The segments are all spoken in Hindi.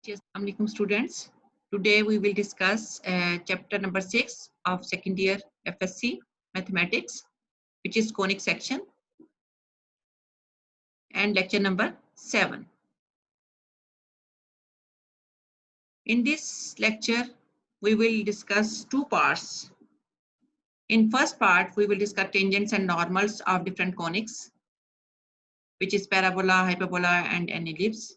Yes, Assalamualaikum students. Today we will discuss chapter number 6 of second year FSC Mathematics, which is conic section, and lecture number 7. In this lecture, we will discuss two parts. In first part, we will discuss tangents and normals of different conics, which is parabola, hyperbola, and an ellipse.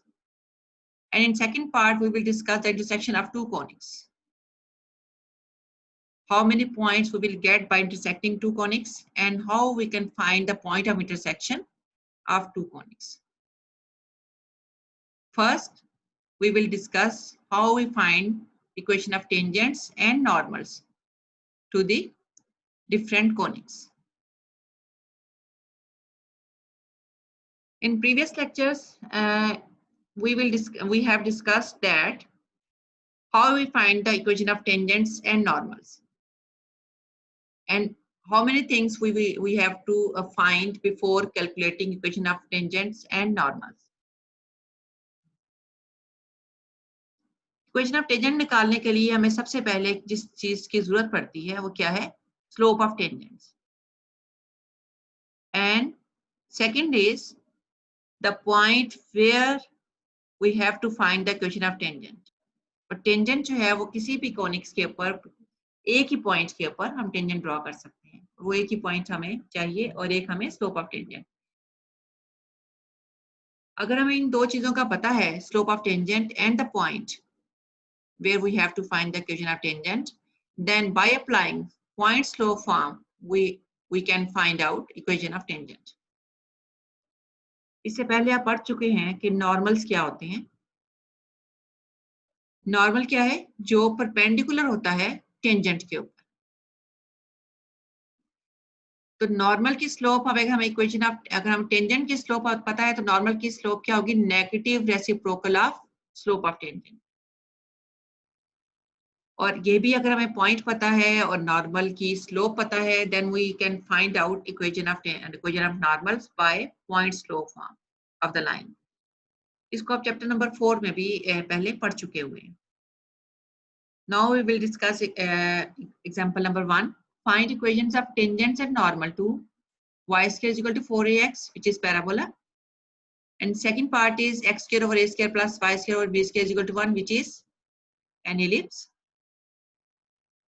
And in second part, we will discuss the intersection of two conics. How many points we will get by intersecting two conics, and how we can find the point of intersection of two conics. First, we will discuss how we find equation of tangents and normals to the different conics. In previous lectures, we have discussed that how we find the equation of tangents and normals, and how many things we have to find before calculating equation of tangents and normals. Equation of tangent निकालने के लिए हमें सबसे पहले जिस चीज की जरूरत पड़ती है वो क्या है? Slope of tangents. And second is the point where we have to find the equation of tangent. और टेंजेंट जो है वो किसी भी कॉनिक्स के ऊपर एक ही पॉइंट के ऊपर हम टेंजेंट ड्रॉ कर सकते हैं. वो एक ही पॉइंट हमें चाहिए और एक हमें स्लोप ऑफ टेंजेंट. अगर हमें इन दो चीजों का पता है, slope of tangent and the point where we have to find the equation of tangent, then by applying point slope form we can find out equation of tangent. इससे पहले आप पढ़ चुके हैं कि नॉर्मल्स क्या होते हैं. नॉर्मल क्या है? जो परपेंडिकुलर होता है टेंजेंट के ऊपर. तो नॉर्मल की स्लोप हमें इक्वेशन ऑफ, अगर हम टेंजेंट की स्लोप पता है तो नॉर्मल की स्लोप क्या होगी? Negative reciprocal of slope of tangent. और ये भी अगर हमें पॉइंट पता है और नॉर्मल की स्लोप पता है, then we can find out equation of normals by point slope form of the line. इसको आप चैप्टर नंबर 4 में भी पहले पढ़ चुके हुए हैं. Now we will discuss example number 1. Find equations of tangents and normal to y square is equal to 4ax, which is parabola, and second part is x square over a square plus y square over b square is equal to 1, which is an ellipse.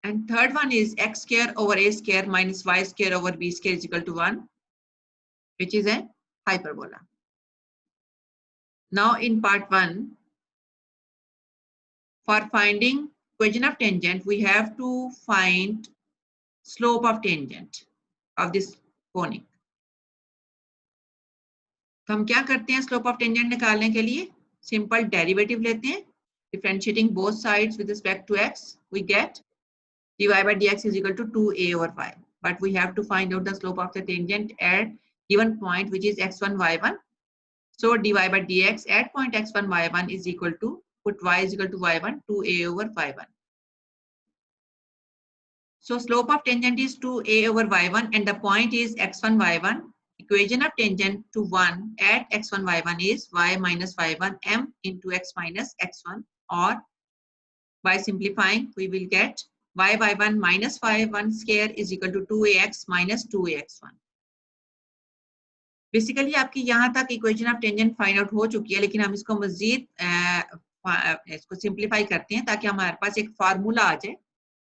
And third one is x square over a square minus y square over b square is equal to 1, which is a hyperbola. Now in part 1, for finding equation of tangent, we have to find slope of tangent of this conic. तो हम क्या करते हैं स्लोप ऑफ टेंजेंट निकालने के लिए? सिंपल डेरिवेटिव लेते हैं. Differentiating both sides with respect to x, we get dy by dx is equal to 2a over 5. But we have to find out the slope of the tangent at given point, which is x1, y1. So dy by dx at point x1, y1 is equal to, put y is equal to y1, 2a over 5. So slope of tangent is 2a over y1 and the point is x1, y1. Equation of tangent to 1 at x1, y1 is y minus y1 m into x minus x1, or by simplifying we will get y y1 minus y1 square is equal to 2ax minus 2ax1. Basically आपकी यहाँ तक equation of tangent find out हो चुकी है, लेकिन हम इसको मजीद इसको सिंप्लीफाई करते हैं ताकि हमारे पास एक फार्मूला आ जाए,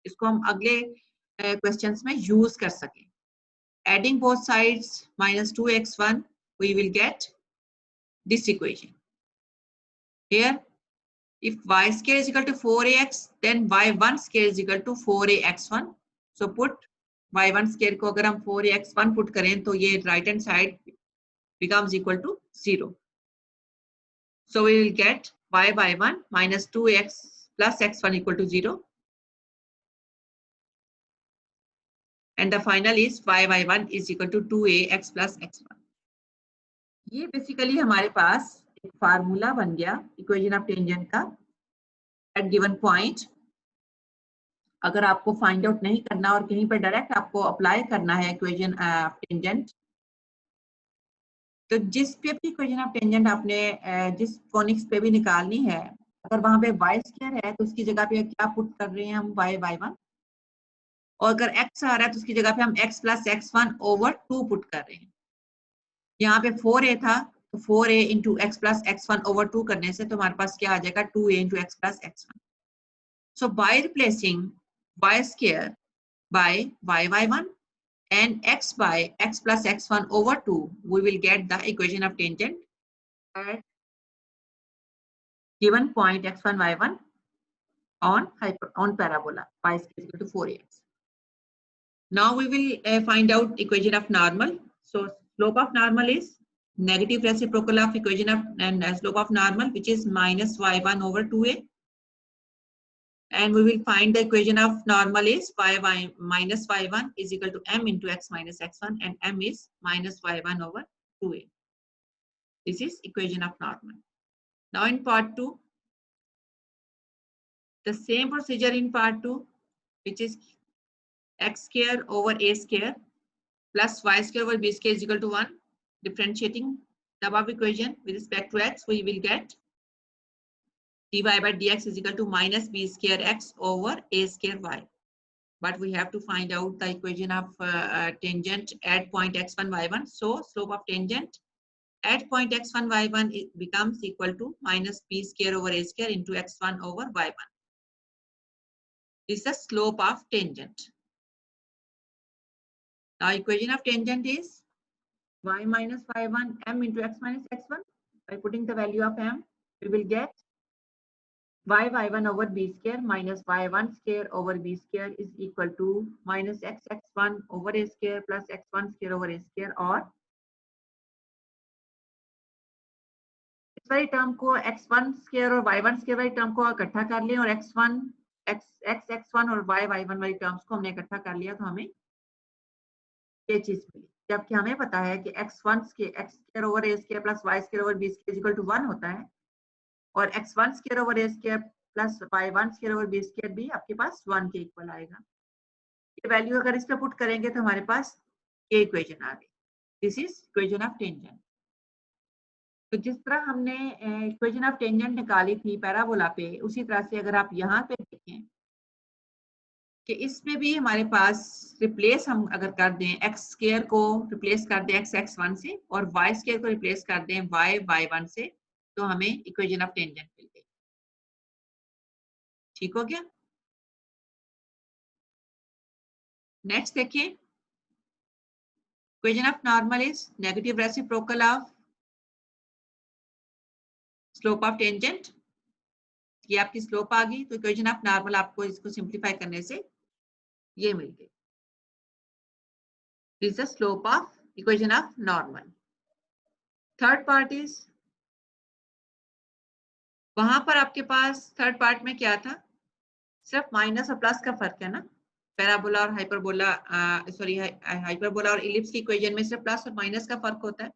इसको हम अगले क्वेश्चंस में यूज कर सकें. Adding both sides minus 2x1, we will get this equation. Here, if y square is equal to 4ax, then y1 square is equal to 4ax1. So put y1 square को अगर हम 4ax1 put करें तो ये right hand side becomes equal to 0. So we will get y y1 minus 2x plus x1 equal to 0. And the final is y y1 is equal to 2ax plus x1. ये बेसिकली हमारे पास एक फार्मूला बन गया इक्वेशन ऑफ टेंजेंट का एट गिवन पॉइंट. अगर आपको फाइंड आउट नहीं करना और कहीं पर डायरेक्ट आपको अप्लाई करना है इक्वेशन ऑफ टेंजेंट, तो जिस पे भी इक्वेशन ऑफ टेंजेंट आपने जिस कॉनिक्स पे भी निकालनी है, अगर वहां पे y स्क्वायर है तो उसकी जगह पे क्या पुट कर रहे हैं हम y1, और अगर x आ रहा है तो उसकी जगह पे हम x plus x1 over 2 put कर रहे हैं। यहाँ पे 4a था तो 4a into x plus x1 over 2 करने से तो हमारे पास क्या आ जाएगा 2a into x plus x1. So by replacing y square by y1 and x by x plus x1 over 2, we will get the equation of tangent at given point x1 y1 on parabola y is equal to 4ax. Now we will find out equation of normal. So slope of normal is negative reciprocal of equation of and slope of normal, which is minus y1 over 2a. And we will find the equation of normal is y minus y1 is equal to m into x minus x1, and m is minus y1 over 2a. This is equation of normal. Now in part 2, the same procedure in part 2, which is x square over a square plus y square over b square is equal to 1. Differentiating the above equation with respect to x, we will get dy by dx is equal to minus b square x over a square y. But we have to find out the equation of tangent at point x1 y1. So slope of tangent at point x1 y1 it becomes equal to minus b square over a square into x1 over y1. This is the slope of tangent. Now equation of tangent is y minus y1 m into x minus x1. By putting the value of m, we will get y1 over b square minus y1 square over b square is equal to minus x1 over a square plus x1 square over a square, और इस वाली टर्म को x1 स्क्वायर और y1 स्क्वायर वाली टर्म को इकट्ठा कर लिया, और x1 और y1 वाली टर्म्स को हमने इकट्ठा कर लिया, तो हमें ये चीज मिली। जबकि हमें पता है कि x1 square over a square plus y square over b square equal to 1 होता है, और x1 square over a square plus y1 square over b square भी आपके पास 1 के इक्वल आएगा। ये वैल्यू अगर इस पे पुट करेंगे तो हमारे पास ये इक्वेशन आ गई। This is equation of tangent. तो जिस तरह हमने इक्वेशन ऑफ टेंजेंट निकाली थी पैराबोला पे, उसी तरह से अगर आप यहाँ पे देखें कि इसमें भी हमारे पास रिप्लेस हम अगर कर दें, एक्स स्क्वायर को रिप्लेस कर दें x1 से और y स्क्वायर को रिप्लेस कर दें y1 से, तो हमें इक्वेशन ऑफ टेंजेंट मिल गई। ठीक हो गया? नेक्स्ट देखिए, equation of normal is negative reciprocal of slope of tangent. ये आपकी स्लोप आ गई, तो इक्वेशन ऑफ नॉर्मल आपको इसको सिंप्लीफाई करने से ये मिल गई। This is the slope of equation of normal. Third part is, वहां पर आपके पास थर्ड पार्ट में क्या था, सिर्फ माइनस और प्लस का फर्क है ना। पैराबोला और हाइपरबोला हाइपरबोला और इलिप्स की इक्वेशन में सिर्फ प्लस और माइनस का फर्क होता है।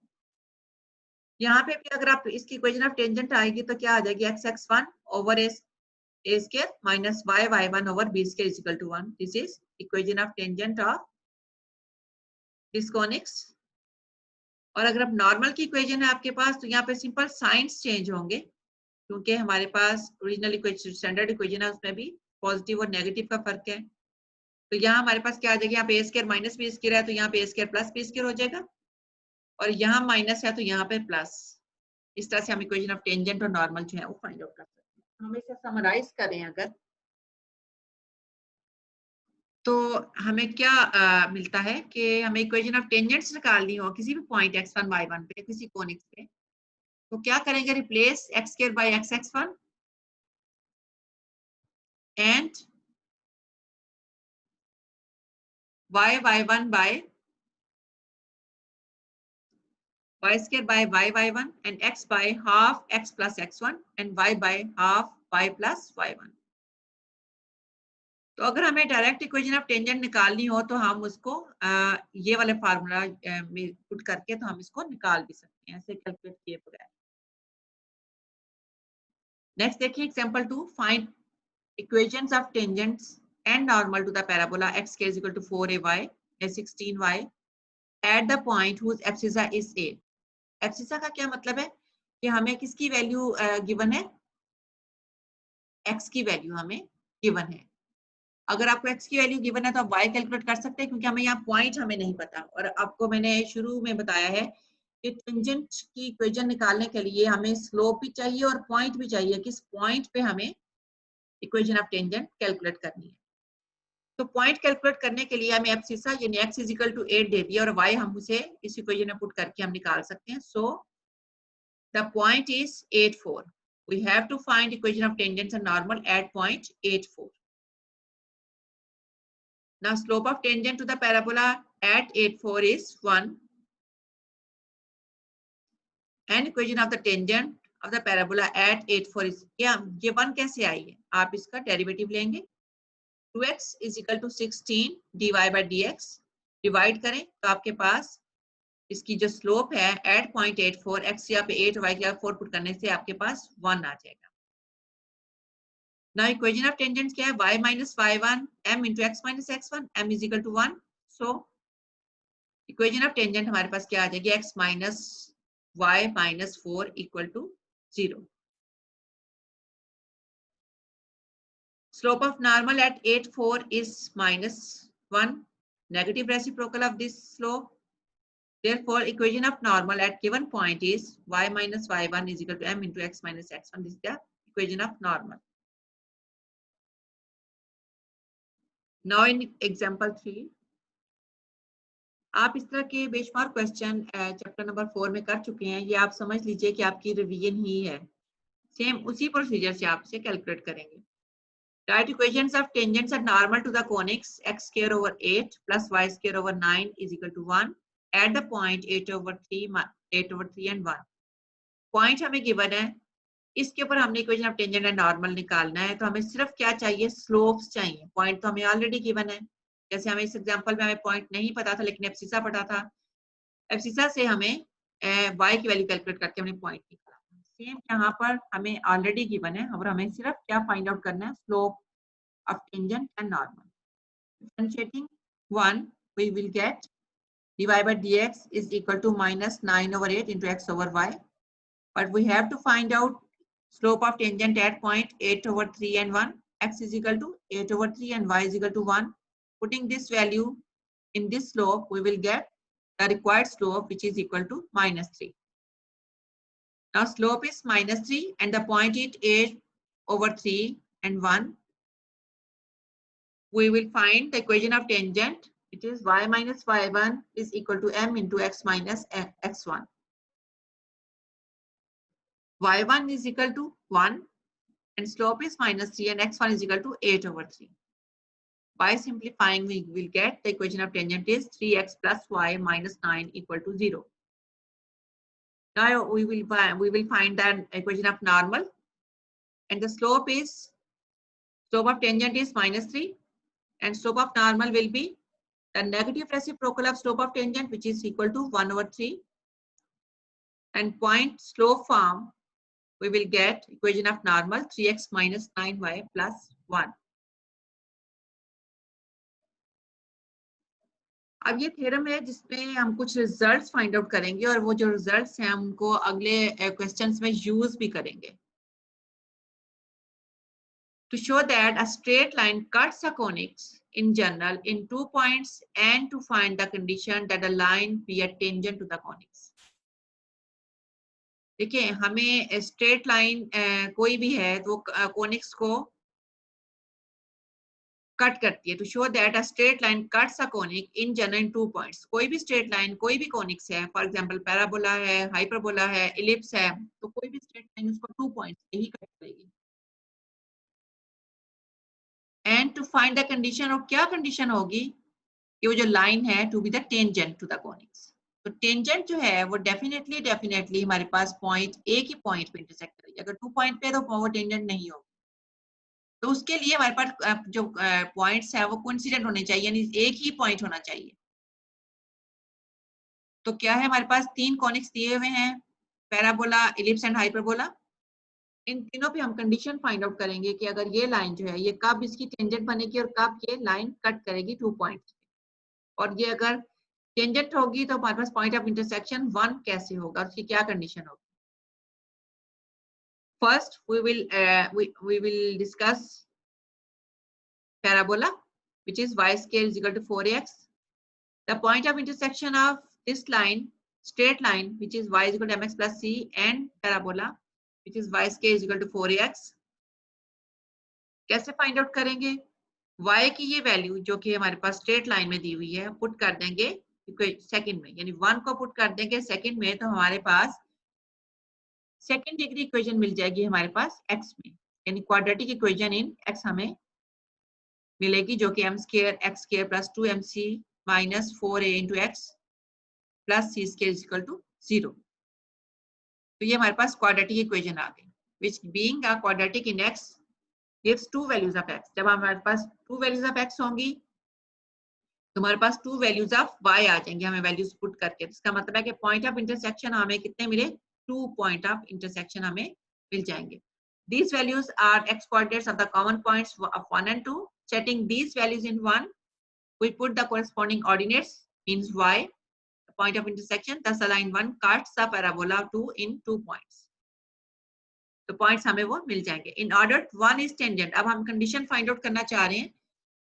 यहाँ पे भी अगर आप इसकी इक्वेशन ऑफ टेंजेंट आएगी तो क्या आ जाएगी, x1 over a square minus y1 over b square is equal to 1। This is equation of tangent of this conics. और अगर आप नॉर्मल की इक्वेशन है आपके पास, तो यहाँ पे सिंपल साइंस चेंज होंगे, क्योंकि हमारे पास ओरिजिनल इक्वेशन स्टैंडर्ड इक्वेशन है, उसमें भी पॉजिटिव और नेगेटिव का फर्क है। तो यहाँ हमारे पास क्या आ जाएगा, यहाँ पे a square minus b square है तो यहाँ पे a square plus b square हो जाएगा, और यहाँ माइनस है तो यहाँ पे प्लस। इस तरह से हम इक्वेशन ऑफ टेंजेंट और नॉर्मल जो है वो फाइंड आउट कर सकते हैं। हम इसे समराइज करें अगर, तो हमें क्या मिलता है कि हमें इक्वेशन ऑफ टेंजेंट्स निकालनी हो किसी भी पॉइंट x1 y1 पे, किसी कोनिक्स पे, तो क्या करेंगे, replace x square by x1 and y1 by y square by y1 and x by half x plus x1 and y by half y plus y1। तो अगर हमें डायरेक्ट इक्वेशन ऑफ टेंजेंट निकालनी हो तो हम उसको ये वाले फार्मूला में पुट करके तो हम इसको निकाल भी सकते हैं, ऐसे कैलकुलेट किए बगैर। नेक्स्ट देखिए example 2, find equations of tangents and normal to the parabola x is equal to 4ay and 16y at the point whose abscissa is a। Abscissa का क्या मतलब है कि हमें किसकी वैल्यू गिवन है, x की वैल्यू हमें गिवन है। अगर आपको x की वैल्यू गिवन है तो आप y कैलकुलेट कर सकते हैं, क्योंकि हमें यहाँ पॉइंट हमें नहीं पता। और आपको मैंने शुरू में बताया है कि टेंजेंट की इक्वेशन निकालने के लिए हमें स्लोप भी चाहिए और पॉइंट भी चाहिए, किस पॉइंट पे हमें इक्वेशन ऑफ टेंजेंट कैलकुलेट करनी है। तो पॉइंट कैलकुलेट करने के लिए हमें एब्सिसा यानी x इक्वल टू 8 दे दिया और y हम उसे इस इक्वेशन में पुट करके हम निकाल सकते हैं। So the point is 8 4। We have to find equation of tangents and normal at point 8 4. Now slope of tangent to the parabola at 8 4 is 1 and equation of the tangent of the parabola at 8 4 is ये 1 कैसे आई है? आप इसका डेरिवेटिव लेंगे 2x is equal to 16 dy by dx divide करें तो आपके पास इसकी जो स्लोप है एट 0.84 x यहाँ पे 8 y यहाँ 4 पुट करने से आपके पास 1 आ जाएगा। Now equation of tangent क्या है? y minus y1 m into x minus x1 m is equal to 1. So equation of tangent हमारे पास क्या आ जाएगी? x minus y minus 4 equal to 0. Slope of normal at 8 4 is minus 1. Negative reciprocal of this slope. Therefore, equation of normal at given point is y minus y1 is equal to m into x minus x1. This is the equation of normal. Now in example 3, आप इस तरह के बेशुमार क्वेश्चन चैप्टर नंबर 4 में कर चुके हैं। ये आप समझ लीजिए कि आपकी रिवीजन ही है। सेम उसी प्रोसीजर से आप इसे कैलकुलेट करेंगे। Write equations of tangents and normal to the conics x square over 8 plus y square over 9 is equal to 1 at the point 8 over 3 and 1. Point हमें गिवन है, इसके ऊपर हमने equation of tangent and normal निकालना है। तो हमें सिर्फ क्या चाहिए? स्लोप्स चाहिए। पॉइंट तो हमें ऑलरेडी गिवन है। जैसे हमें इस एग्जांपल में हमें पॉइंट नहीं पता था लेकिन एब्सिसा पता था। एब्सिसा से हमें y की वैल्यू कैलकुलेट करके हमने पॉइंट निकाला। सेम यहाँ पर हमें ऑलरेडी गिवन है और हमें सिर्फ क्या फाइंड आउट करना है? Slope of tangent and normal. Differentiating 1, we will get dy by dx is equal to minus 9 over 8 into x over y. But we have to find out slope of tangent at point 8 over 3 and 1. X is equal to 8 over 3 and y is equal to 1. Putting this value in this slope, we will get the required slope, which is equal to minus 3. Now slope is minus 3 and the point is 8 over 3 and 1. We will find the equation of tangent. It is y minus y1 is equal to m into x minus x1. y1 is equal to 1 and slope is minus 3 and x1 is equal to 8 over 3. By simplifying, we will get the equation of tangent is 3x plus y minus 9 equal to 0. Now we will find the equation of normal, and the slope of tangent is minus 3 and slope of normal will be the negative reciprocal of slope of tangent, which is equal to 1 over 3. And point slope form, we will get equation of normal 3x minus 9y plus 1. अब ये थ्योरम है जिसमें हम कुछ रिजल्ट्स फाइंड आउट करेंगे और वो जो रिजल्ट्स हैं उनको अगले क्वेश्चंस में यूज भी करेंगे। To show that a straight line cuts a conics in general in 2 points and to find the condition that the line be a tangent to the conics. देखिए हमें स्ट्रेट लाइन कोई भी है तो कॉनिक्स को कट करती है। To show that a straight line cuts a conic in general in 2 points. कोई भी स्ट्रेट लाइन, कोई भी कॉनिक्स है, फॉर एग्जांपल पैराबोला है, हाइपरबोला है, इलिप्स है, तो कोई भी स्ट्रेट लाइन उसको 2 पॉइंट्स पे ही कट करेगी। And to find the condition, और क्या कंडीशन होगी कि वो जो लाइन है to be the tangent to the conics. तो टेंजेंट जो है वो डेफिनेटली हमारे पास पॉइंट एक ही पॉइंट पे इंटरसेक्ट करेगी। अगर 2 पॉइंट पे तो वो टेंजेंट नहीं होगी। तो उसके लिए हमारे पास जो पॉइंट्स है वो कोइंसिडेंट होने चाहिए, यानी एक ही पॉइंट होना चाहिए। तो क्या है, हमारे पास 3 कॉनिक्स दिए हुए हैं, पैराबोला, इलिप्स एंड हाइपरबोला। इन तीनों पे हम कंडीशन फाइंड आउट करेंगे कि अगर ये लाइन जो है ये कब इसकी टेंजेंट बनेगी और कब ये लाइन कट करेगी 2 पॉइंट्स। और ये अगर टेंजेंट होगी तो हमारे पास पॉइंट ऑफ इंटरसेक्शन 1 कैसे होगा, उसकी क्या कंडीशन होगी। First, we will discuss parabola, which is y square is equal to 4x. The point of intersection of this line, straight line, which is y is equal to mx plus c, and parabola, which is y square is equal to 4x. कैसे फाइंड आउट करेंगे? y की ये वैल्यू जो कि हमारे पास स्ट्रेट लाइन में दी हुई है, पुट कर देंगे सेकंड में, यानी 1 को पुट कर देंगे सेकंड में, तो हमारे पास सेकंड डिग्री इक्वेशन मिल जाएगी हमारे पास x में, यानी क्वाड्रेटिक इक्वेशन इन x हमें मिलेगी, जो कि m square x square plus 2mc minus 4a into x plus c square is equal to 0। तो ये हमारे पास क्वाड्रेटिक इक्वेशन आ गई, which being a quadratic in x gives two values of x। जब हमारे पास two values of x होंगी तो हमारे पास two values of y आ जाएंगे, हमें वैल्यूज पुट करके। इसका मतलब है कि पॉइंट ऑफ इंटरसेक्शन हमें कितने मिले? 2 पॉइंट ऑफ इंटरसेक्शन हमें मिल जाएंगे। These values are x coordinates of the common points of 1 and 2. Setting these values in 1, we put the corresponding ordinates means y, the point of intersection, thus the line 1 cuts the parabola 2 in 2 points. तो पॉइंट्स हमें वो मिल जाएंगे। In order 1 is tangent. अब हम कंडीशन फाइंड आउट करना चाह रहे हैं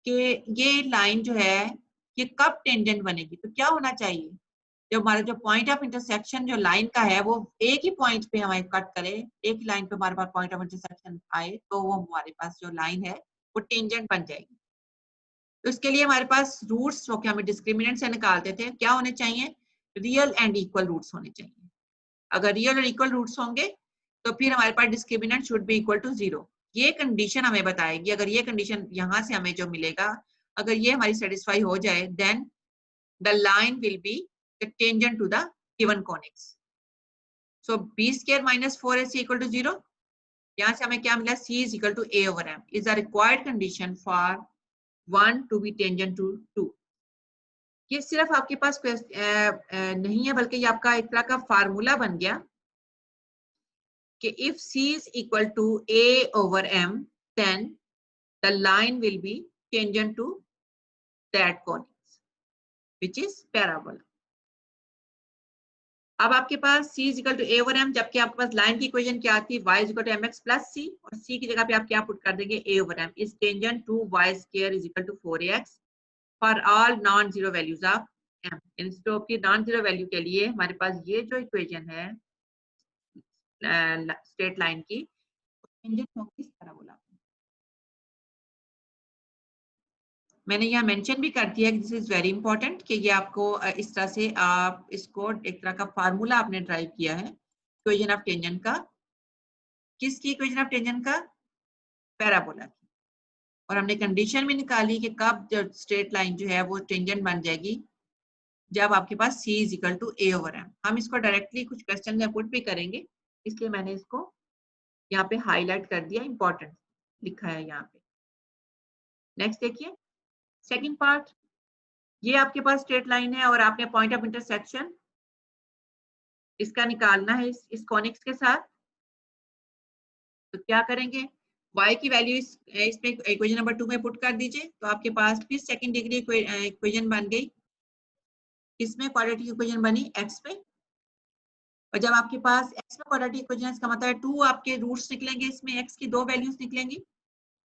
कि ये लाइन जो है ये कब टेंजेंट बनेगी। तो क्या होना चाहिए, जो हमारा जो पॉइंट ऑफ इंटरसेक्शन जो लाइन का है वो एक ही पॉइंट पे हमें कट करे, एक ही लाइन पे हमारे पास पॉइंट ऑफ इंटरसेक्शन आए, तो वो हमारे पास जो लाइन है वो टेंजेंट बन जाएगी। तो इसके लिए हमारे पास रूट्स जो कि हमें डिस्क्रिमिनेंट से निकालते थे, क्या होने चाहिए? रियल एंड इक्वल रूट्स होने चाहिए। अगर रियल और इक्वल रूट्स होंगे तो फिर हमारे पास discriminant should be equal to 0। ये कंडीशन हमें बताएगी, अगर ये कंडीशन यहाँ से हमें जो मिलेगा, अगर ये हमारी सेटिस्फाई हो जाए, then the line will be the tangent to the given conics. So b square minus 4ac equal to 0। यहाँ से हमें क्या मिला? c is equal to a over m is the required condition for 1 to be tangent to 2। ये सिर्फ आपके पास नहीं है, बल्कि ये आपका एक तरह का फार्मूला बन गया कि if c is equal to a over m, then the line will be tangent to that conus, which is parabola। अब आपके पास c is equal to a over m, जबकि आपके पास लाइन की इक्वेशन क्या आती है? y is equal to mx plus c, और c की जगह पे आप क्या पुट कर देंगे? a over m is tangent to y square is equal to 4ax for all non zero values of m। Instead of की नॉन जीरो वैल्यू के लिए हमारे पास ये जो इक्वेशन है स्ट्रेट लाइन की, टेंजेंट होगी इस पैराबोला। मैंने यहाँ मेंशन भी कर दिया कि दिस इज वेरी इंपॉर्टेंट, कि ये आपको इस तरह से आप इसको एक तरह का फार्मूला आपने ड्राइव किया है इक्वेशन ऑफ टेंजेंट का। किसकी इक्वेशन ऑफ टेंजेंट का? पैराबोला की। और हमने कंडीशन भी निकाली कि कब जो स्ट्रेट लाइन जो है वो टेंजेंट बन जाएगी, जब आपके पास c is equal to a over m। हम इसको डायरेक्टली कुछ क्वेश्चन में पुट भी करेंगे, इसलिए मैंने इसको यहाँ पे हाईलाइट कर दिया, इंपॉर्टेंट लिखा है यहाँ पे। नेक्स्ट देखिए सेकंड पार्ट, ये आपके पास स्ट्रेट लाइन है और आपने पॉइंट ऑफ इंटरसेक्शन इसका निकालना है इस कॉनिक्स के साथ। तो क्या करेंगे? y की वैल्यू इसमें इक्वेशन नंबर 2 में पुट कर दीजिए, तो आपके पास फिर सेकंड डिग्री इक्वेशन बन गई। किसमें? क्वाड्रेटिक इक्वेशन बनी x में। और जब आपके पास x में क्वाड्रेटिक इक्वेशन, इसका मतलब है 2 आपके रूट्स निकलेंगे, इसमें x की 2 वैल्यूज निकलेंगी,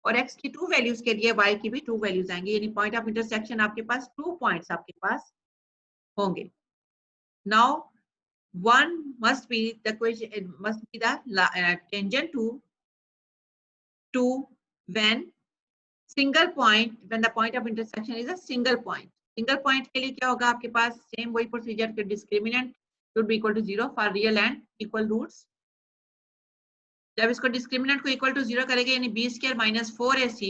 और x की 2 वैल्यूज के लिए y की भी 2 वैल्यूज आएंगी, यानी पॉइंट ऑफ इंटरसेक्शन आपके पास 2 पॉइंट्स आपके पास होंगे। Now one must be the equation, must be the tangent to when single point, when the point of intersection is a single point। single point के लिए क्या होगा? आपके पास सेम वही प्रोसीजर के discriminant should be equal to 0 for real and equal roots। जब इसको डिस्क्रिमिनेंट को इक्वल टू 0 करेंगे, यानी b स्क्वायर माइनस 4ac,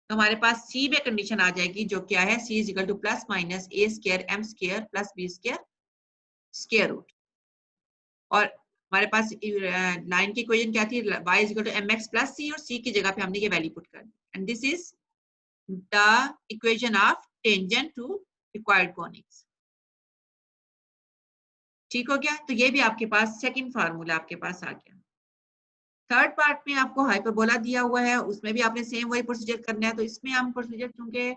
तो हमारे पास c में कंडीशन आ जाएगी, जो क्या है? c is equal to plus minus a square m square plus b square square root. और हमारे पास लाइन की इक्वेशन क्या थी? y is equal to mx plus c, और c की जगह पे हमने ये वैल्यू पुट कर दी, and this is the equation of tangent to required conics. ठीक हो गया? तो ये भी आपके पास सेकंड फार्मूला आपके पास आ गया। थर्ड पार्ट में आपको हाइपरबोला दिया हुआ है, उसमें भी आपने सेम वही प्रोसीजर करना है। तो इसमें हम प्रोसीजर, चूंकि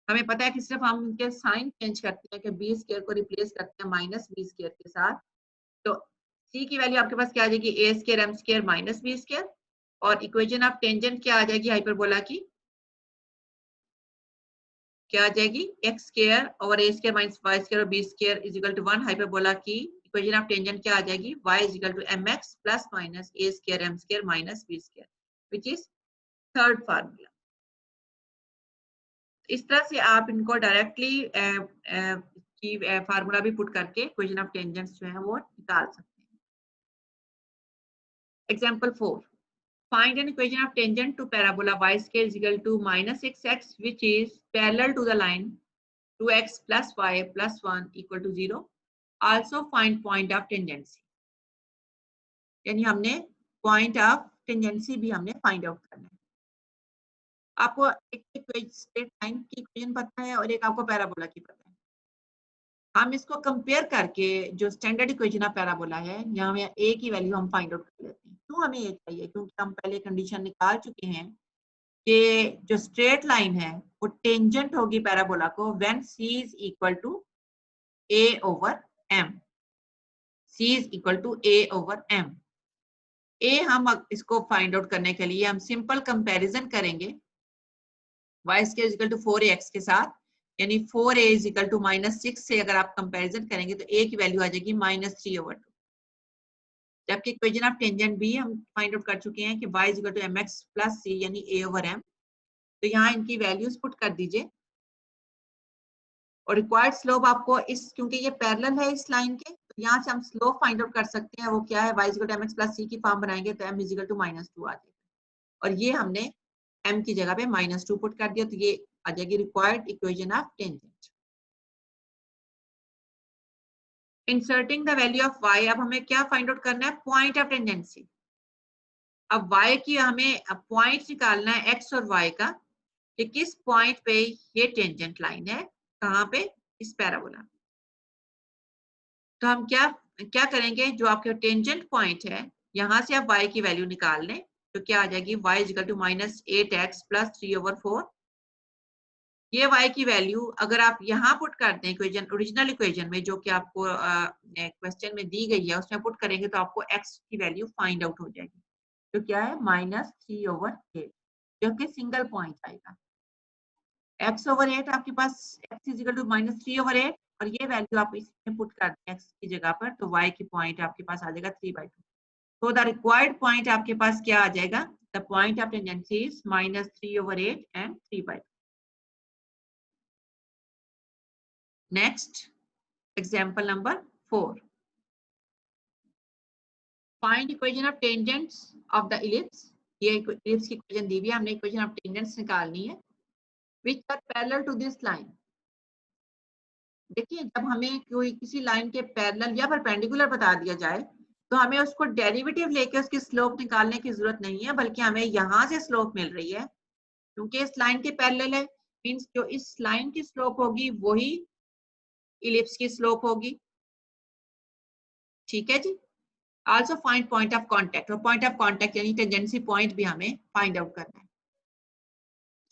हमें पता है कि सिर्फ हम उनके साइन चेंज करते हैं कि बी स्क्वायर को रिप्लेस करते हैं माइनस बी स्क्वायर के साथ, तो सी की वैल्यू आपके पास क्या आ जाएगी, A square M square minus B square, और इक्वेशन ऑफ टेंजेंट क्या आ जाएगी हाइपरबोला की, क्या आ जाएगी, X square over A square minus Y square और B square is equal to 1। Hyperbola की इक्वेशन ऑफ टेंजेंट क्या आ जाएगी, y is equal to M X plus minus A square M square minus B square, which is third formula. इस तरह से आप इनको डायरेक्टली की फार्मूला भी पुट करके इक्वेशन ऑफ टेंजेंट्स जो है वो निकाल सकते हैं। Example 4, find an equation of tangent to parabola y square is equal to minus xx which is parallel to the line 2x plus y plus 1 equal to 0. Also find point of tangency. यानी हमने point of tangency भी हमने find out करना है। आपको एक स्ट्रेट लाइन की इक्वेशन पता है और एक आपको पैराबोला की पता है। हम इसको कंपेयर करके जो स्टैंडर्ड इक्वेशन ऑफ पैराबोला है, यहाँ में a की वैल्यू हम फाइंड आउट कर लेते हैं। क्यों हमें ये चाहिए, क्योंकि हम पहले कंडीशन निकाल चुके हैं कि जो स्ट्रेट लाइन है वो टेंजेंट होगी पैराबोला को when c is equal to a over m। c is equal to a over m। a हम इसको फाइंड आउट करने के लिए हम सिंपल कंपैरिजन करेंगे y square is equal to 4ax के साथ, यानी 4a इज इक्वल टू -6 से अगर आप कंपैरिजन करेंगे तो a की वैल्यू आ जाएगी -3/2। जबकि इक्वेशन ऑफ टेंजेंट भी हम फाइंड आउट कर चुके हैं कि y is equal to mx plus c यानी a ओवर m। तो यहाँ इनकी वैल्यूज पुट कर दीजिए और रिक्वायर्ड स्लोप आपको इस, क्योंकि ये पैरेलल है इस लाइन के, तो यहाँ से हम स्लोप फाइंड आउट कर सकते हैं। वो क्या है, y is equal to mx plus c की फॉर्म बनाएंगे तो m इज इक्वल टू -2 आ जाएगा, और ये हमने m की जगह पे -2 पुट कर दिया, तो ये आ जाएगी required equation of tangent. Inserting the value of y, अब हमें क्या फाइंड आउट करना है, पॉइंट ऑफ टेंजेंसी। अब y की हमें पॉइंट निकालना है x और y का, कि किस पॉइंट पे ये टेंजेंट लाइन है, कहाँ पे, इस पैराबोला। तो हम क्या क्या करेंगे, जो आपके टेंजेंट पॉइंट है यहां से आप y की वैल्यू निकाल लें, तो क्या आ जाएगी, y is equal to -8x plus 3/4। ये y की वैल्यू अगर आप यहाँ पुट करते हैं इक्वेशन, ओरिजिनल इक्वेशन में जो कि आपको क्वेश्चन में दी गई है, उसमें पुट करेंगे तो आपको x की वैल्यू फाइंड आउट हो जाएगी। तो क्या है, -3/8, जो कि सिंगल पॉइंट आएगा। x/8 आपके पास x इज इक्वल टू -3/8, और ये वैल्यू आप इसमें पुट करते हैं x की जगह पर, तो y की पॉइंट आपके पास आ जाएगा 3/2। तो द रिक्वायर्ड पॉइंट आपके पास क्या आ जाएगा, the point of tangency is -3/8 and 3/2। Next example number 4, find equation of tangents of the ellipse. ये इलिप्स की इक्वेशन दी हुई है, हमने इक्वेशन ऑफ टेंजेंट्स निकालनी है which are parallel to this line. देखिए, जब हमें कोई किसी लाइन के पैरेलल या परपेंडिकुलर बता दिया जाए तो हमें उसको डेरिवेटिव लेके उसकी स्लोप निकालने की जरूरत नहीं है, बल्कि हमें यहाँ से स्लोप मिल रही है क्योंकि इस लाइन के पैरेलल है। मींस जो इस लाइन की स्लोप होगी वही इलिप्स की स्लोप होगी। ठीक है जी। Also find point of contact, और पॉइंट ऑफ कांटेक्ट यानी टेंजेंसी पॉइंट भी हमें फाइंड आउट करना है।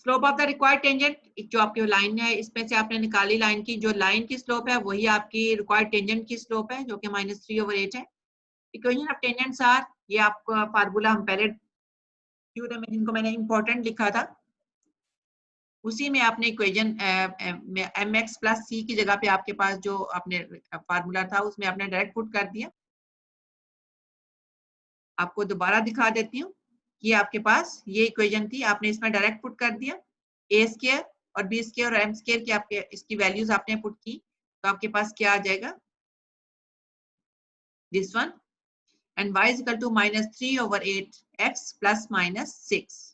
Slope of the required tangent, जो आपकी लाइन है इसमें से आपने निकाली लाइन की, जो लाइन की स्लोप है वही आपकी रिक्वायर्ड टेंजेंट की स्लोप है, जो कि -3/8 है। इक्वेशन ऑफ टेंजेंट्स आर, ये आपका फार्मूला हम पहले थ्योरम में जिनको मैंने इंपॉर्टेंट लिखा था उसी में आपने इक्वेशन mx प्लस c की जगह पे आपके पास जो आपने फार्मूला था उसमें आपने डायरेक्ट पुट कर दिया। आपको दोबारा दिखा देती हूँ, ये आपके पास ये इक्वेशन थी, आपने इसमें डायरेक्ट पुट कर दिया a स्क्वायर और b स्क्वायर और m स्क्वायर की आपके इसकी वैल्यूज आपने पुट की, तो आपके पास क्या आ जाएगा, this one, and y is equal to -3/8x plus -6।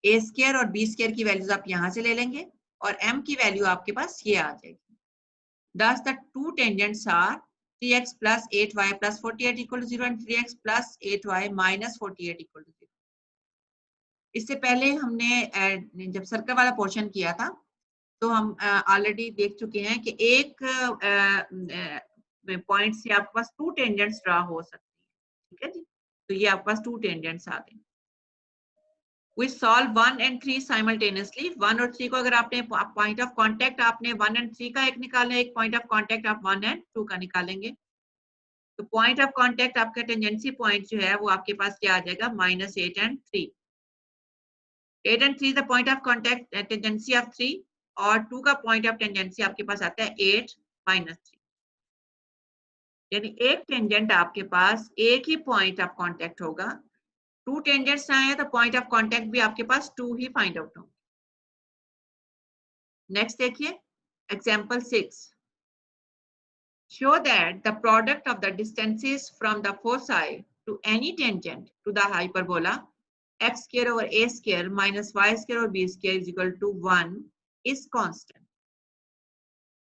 a square और b स्क्वायर की वैल्यूज आप यहाँ से ले लेंगे और m की वैल्यू आपके पास ये आ जाएगी। Thus the two tangents are 3x plus 8y plus 48 equal to 0 and 3x plus 8y minus 48 equal to 0। इससे पहले हमने जब सर्कल वाला पोर्शन किया था तो हम ऑलरेडी देख चुके हैं कि एक पॉइंट से आपके पास टू टेंजेंट्स ड्रा हो सकती है। ठीक है जी, तो ये आपके पास टू टेंजेंट्स आ गए। We solve 1 and 3 simultaneously। 1 और 3 को अगर आपने पॉइंट ऑफ कांटेक्ट आपने 1 and 3 का एक निकालना है, एक पॉइंट ऑफ कांटेक्ट आप 1 and 2 का निकालेंगे। तो पॉइंट ऑफ कांटेक्ट आपका टेंजेंसी पॉइंट जो है वो आपके पास क्या आ जाएगा, -8 and 3। 8 and 3 the point of contact tangency of 3, और 2 का पॉइंट ऑफ टेंजेंसी आपके पास आता है 8 - 3। यानी एक टेंजेंट आपके पास एक ही पॉइंट ऑफ कांटेक्ट होगा, 2 टेंजेंट्स आए तो पॉइंट ऑफ कांटेक्ट भी आपके पास 2 ही फाइंड आउट होंगे। नेक्स्ट देखिए example 6। Show that the product of the distances from the foci to any tangent to the hyperbola x square over a square minus y square over b square is equal to 1 is constant।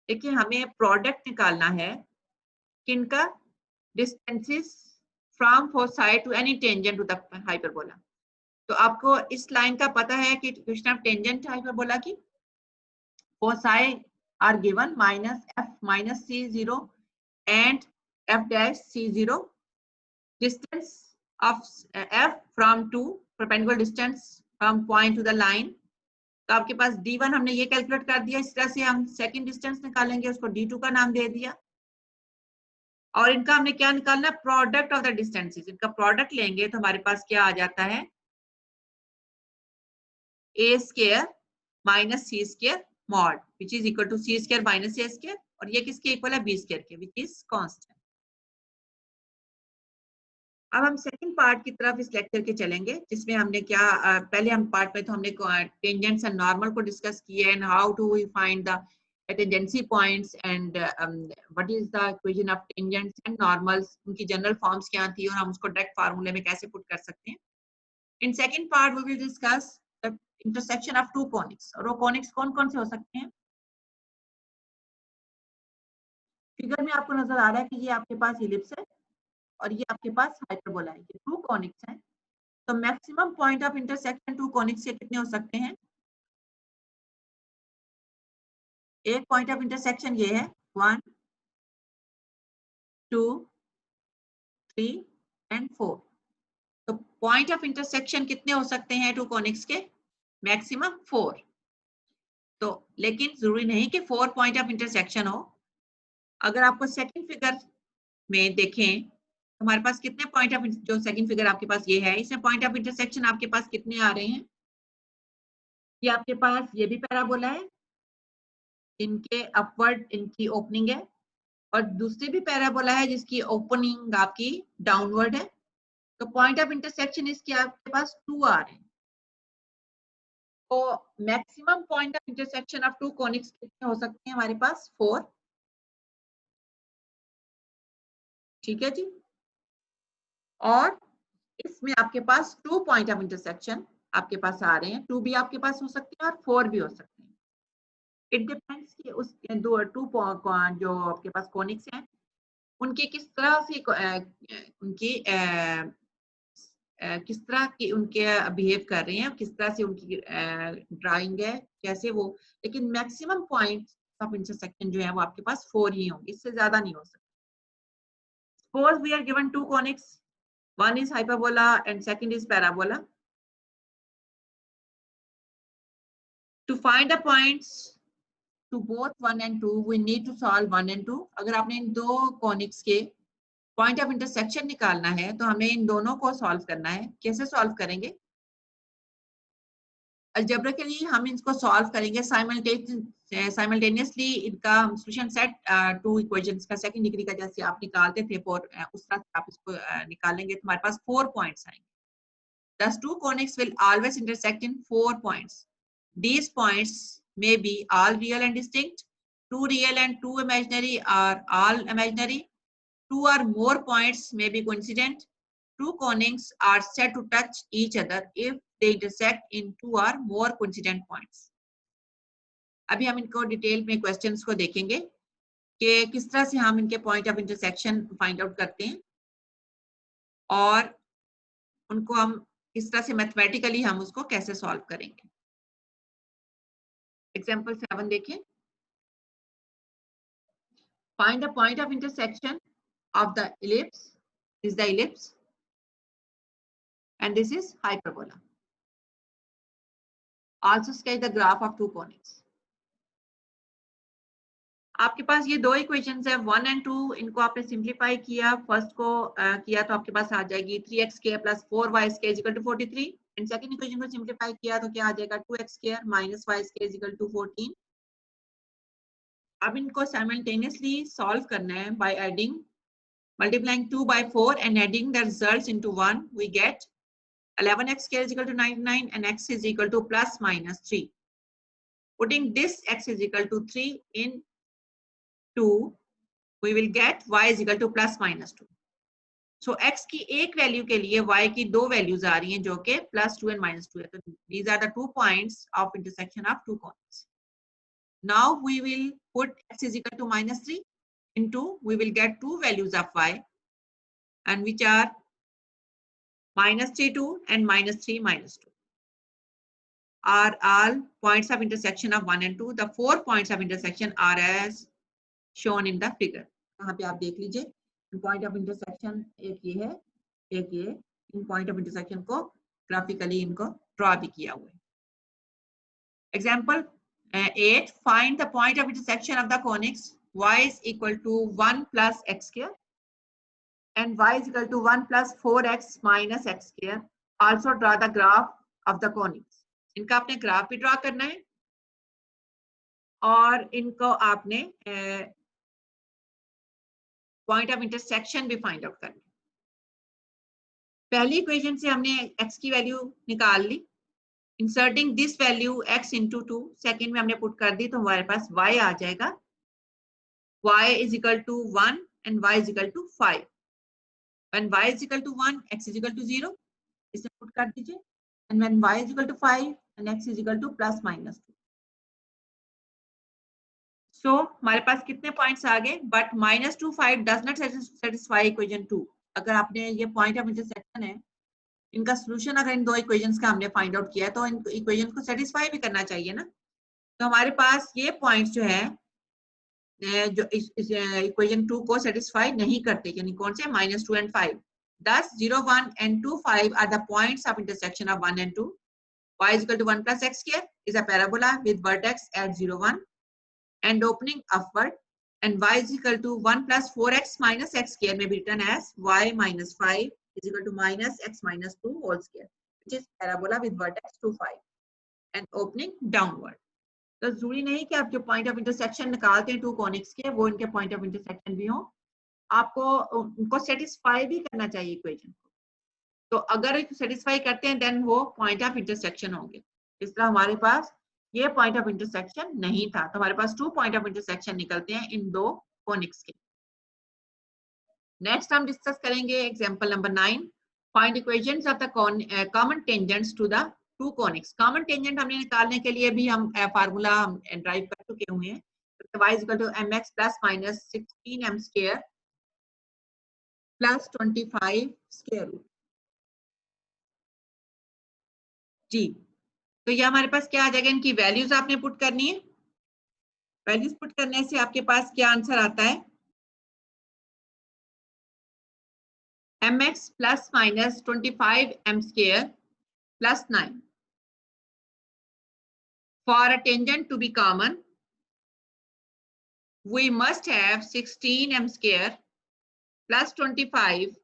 देखिए हमें प्रोडक्ट निकालना है किनका, distances from foci to any tangent to the hyperbola. तो आपको इस लाइन का पता है कि इक्वेशन ऑफ टेंजेंट हाइपरबोला की foci are given -f - c0 and f dash c0, distance of f from 2 perpendicular distance from point to the line। तो आपके पास d1 हमने ये कैलकुलेट कर दिया, इस तरह से हम सेकंड डिस्टेंस निकालेंगे, उसको d2 का नाम दे दिया। और इनका हमने क्या निकालना, प्रोडक्ट ऑफ द डिस्टेंसेस। इनका प्रोडक्ट लेंगे तो हमारे पास क्या आ जाता है, a square minus c square mod which is equal to c square minus a square, और ये किसके इक्वल है, b square के, which is constant। अब हम सेकंड पार्ट की तरफ इस लेक्चर के चलेंगे, जिसमें हमने क्या पहले हम पार्ट में तो हमने टेंजेंट्स एंड नॉर्मल को डिस्कस किया and how to we find the tangency points and what is the equation of tangents and normals, उनकी जनरल फॉर्म्स क्या थी और हम उसको डायरेक्ट फार्मूले में कैसे पुट कर सकते हैं। In second part we will discuss the intersection of two conics. और वो कॉनिक्स कौन कौन से हो सकते हैं, फिगर में आपको नजर आ रहा है कि ये आपके पास इलिप्स है और ये आपके पास हाइपरबोला है, ये टू कॉनिक्स हैं। तो maximum point of intersection two conics के कितने हो सकते हैं, एक पॉइंट ऑफ इंटरसेक्शन ये है 1 2 3 and 4। तो पॉइंट ऑफ इंटरसेक्शन कितने हो सकते हैं टू कॉनिक्स के, मैक्सिमम 4। तो लेकिन जरूरी नहीं कि 4 पॉइंट ऑफ इंटरसेक्शन हो। अगर आपको सेकंड फिगर में देखें तो हमारे पास कितने पॉइंट ऑफ, जो सेकंड फिगर आपके पास ये है, इसमें पॉइंट ऑफ इंटरसेक्शन आपके पास कितने आ रहे हैं, ये आपके पास ये भी पैराबोला है, इनके अपवर्ड इनकी ओपनिंग है, और दूसरी भी पैराबोला है जिसकी ओपनिंग आपकी डाउनवर्ड है। तो पॉइंट ऑफ इंटरसेक्शन इसके आपके पास 2 आ रहे हैं। तो maximum point of intersection of two conics कितने हो सकते हैं, हमारे पास 4। ठीक है जी। और इसमें आपके पास 2 पॉइंट ऑफ इंटरसेक्शन आपके पास आ रहे हैं, 2 भी आपके पास हो सकते हैं और 4 भी हो सकते हैं। इट डिपेंड्स कि उस दो जो आपके पास कॉनिक्स हैं उनके किस तरह से उनकी किस तरह की उनके बिहेव कर रहे हैं, किस तरह से उनकी ड्राइंग है, कैसे वो, लेकिन मैक्सिमम पॉइंट ऑफ इंटरसेक्शन जो है वो आपके पास 4 ही होंगे, इससे ज्यादा नहीं हो सकता। Suppose we are given two conics, one is hyperbola and second is parabola. To find the points to both 1 and 2, we need to solve 1 and 2। अगर आपने इन दो कॉनिक्स के पॉइंट ऑफ इंटरसेक्शन निकालना है तो हमें इन दोनों को सॉल्व करना है। कैसे सॉल्व करेंगे, अलजेब्रिकली हम इसको सॉल्व करेंगे साइमल्टेनियसली। इनका हम सॉल्यूशन सेट टू इक्वेशंस का सेकंड डिग्री का जैसे आप निकालते थे फॉर उस तरह से आप इसको निकालेंगे तो हमारे पास 4 पॉइंट्स आएंगे। Thus two conics will always intersect in 4 points. These points may be all real and distinct, 2 real and 2 imaginary, or all imaginary. 2 or more points may be coincident. Two conics are said to touch each other if they intersect in 2 or more coincident points. अभी हम इनको डिटेल में क्वेश्चंस को देखेंगे कि किस तरह से हम इनके point of intersection find out करते हैं और उनको हम किस तरह से मैथमेटिकली हम उसको कैसे सॉल्व करेंगे। एग्जाम्पल 7 देखें। Find the point of intersection of the ellipse, this is the ellipse and this is hyperbola. Also sketch the graph of two conics. आपके पास ये दो इक्वेशंस है 1 एंड 2, इनको आपने सिंप्लीफाई किया, फर्स्ट को किया तो आपके पास आ जाएगी 3x² plus 4y² equal to 43, and second equation को सिंप्लीफाई किया तो क्या आ जाएगा 2x² minus y² equal to 14। अब इनको साइमल्टेनियसली सॉल्व करना है by adding, multiplying 2 by 4 and adding the results into 1, we get 11x is equal to 99 and x is equal to plus minus 3. Putting this x is equal to 3 in 2, we will get y is equal to plus minus 2. So x की एक वैल्यू के लिए y की दो वैल्यूज आ रही हैं जो कि +2 and -2 है. तो these are the 2 points of intersection of 2 cones. Now we will put x is equal to -3 into, we will get two values of y, and which are -3 2 and -3 -2 are all points of intersection of 1 and 2. The 4 points of intersection are as shown in the figure. यहाँ पे आप देख लीजिए, पॉइंट ऑफ इंटरसेक्शन एक ये है, एक ये, इन पॉइंट ऑफ इंटरसेक्शन को ग्राफिकली इनको ड्रॉ भी किया हुआ है. Example 8, find the point of intersection of the conics y is equal to 1 plus x² and y is equal to 1 plus 4x minus x². Also draw the graph of the conics. इनका आपने ग्राफ भी ड्रॉ करना है और इनको आपने पॉइंट ऑफ इंटरसेक्शन भी फाइंड आउट करना है. पहली इक्वेशन से हमने x की वैल्यू निकाल ली, inserting this value x into 2, second में हमने पुट कर दी तो हमारे पास y आ जाएगा, y is equal to 1 and y is equal to 5. When y is equal to 1, x is equal to 0, इसे पुट कर दीजिए, and when y is equal to 5 and x is equal to plus minus 2. So हमारे पास कितने पॉइंट्स आ गए, but -2 5 does not satisfy equation 2. अगर आपने ये पॉइंट ऑफ इंटरसेक्शन है, इनका सोल्यूशन अगर इन दो इक्वेशंस का हमने फाइंड आउट किया है तो इन इक्वेशन को सेटिस्फाई भी करना चाहिए ना. तो हमारे पास ये पॉइंट्स जो है जो इस इक्वेशन 2 को सेटिस्फाई नहीं करते, यानी कौन से, -2 and 5. Thus 0 1 and 2 5 are the points of intersection of 1 and 2. Y is equal to 1 plus x² is a parabola with vertex at 0 1 and opening upward, and y is equal to 1 plus 4x minus x² may be written as y minus 5 is equal to minus x minus 2 whole square, which is parabola with vertex to 5 and opening downward. तो जरूरी नहीं कि आप जो पॉइंट ऑफ इंटरसेक्शन निकालते हैं टू कॉनिक्स के वो इनके पॉइंट ऑफ इंटरसेक्शन भी हो, आपको उनको सेटिस्फाई भी करना चाहिए इक्वेशन को. तो अगर सेटिस्फाई करते हैं देन वो पॉइंट ऑफ इंटरसेक्शन होंगे. इस तरह हमारे पास ये पॉइंट ऑफ इंटरसेक्शन नहीं था, तो हमारे पास 2 पॉइंट ऑफ इंटरसेक्शन निकलते हैं इन दो कॉनिक्स के. नेक्स्ट हम डिस्कस करेंगे example number 9, find equations of the common tangents to the two conics. Common tangent हमने निकालने के लिए भी हम फार्मूला हम ड्राइव कर चुके हुए हैं. y is equal to mx plus minus 16m square plus 25 square root. जी, तो ये हमारे पास क्या आ जाएगा, इनकी वैल्यूज आपने पुट करनी है. वैल्यूज पुट करने से आपके पास क्या आंसर आता है, mx plus minus 25m square plus 9. For a tangent to be common, we must have 16m square plus 25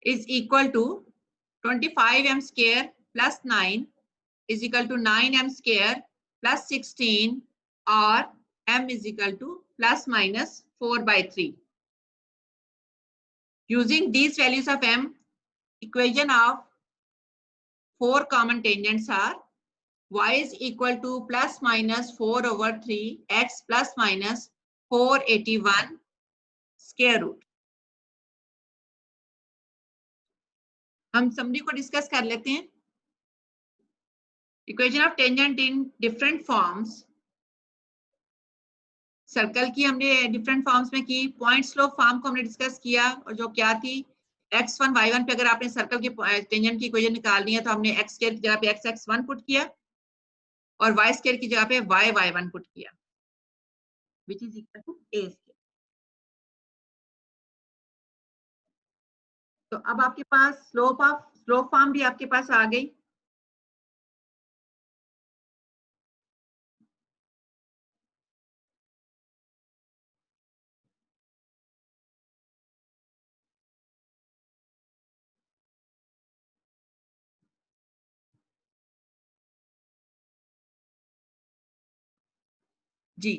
is equal to 25m square plus 9 is equal to 9m square plus 16, or m is equal to plus minus 4 by 3. Using these values of m, equation of 4 common tangents are y is equal to plus minus 4 over 3 x plus minus 481 square root. हम समरी को डिस्कस कर लेते हैं. Equation of tangent in different forms. Circle की हमने डिफरेंट फॉर्म्स में की, पॉइंट स्लोप फॉर्म को हमने डिस्कस किया, और जो क्या थी x1 y1 पे अगर आपने सर्कल की टेंजेंट की इक्वेशन निकालनी है तो हमने x स्क्वायर की जगह पे x1 पुट किया और y स्क्वायर की जगह पे y1 पुट किया, which is equal to a square. तो अब आपके पास स्लोप फॉर्म भी आपके पास आ गई. जी,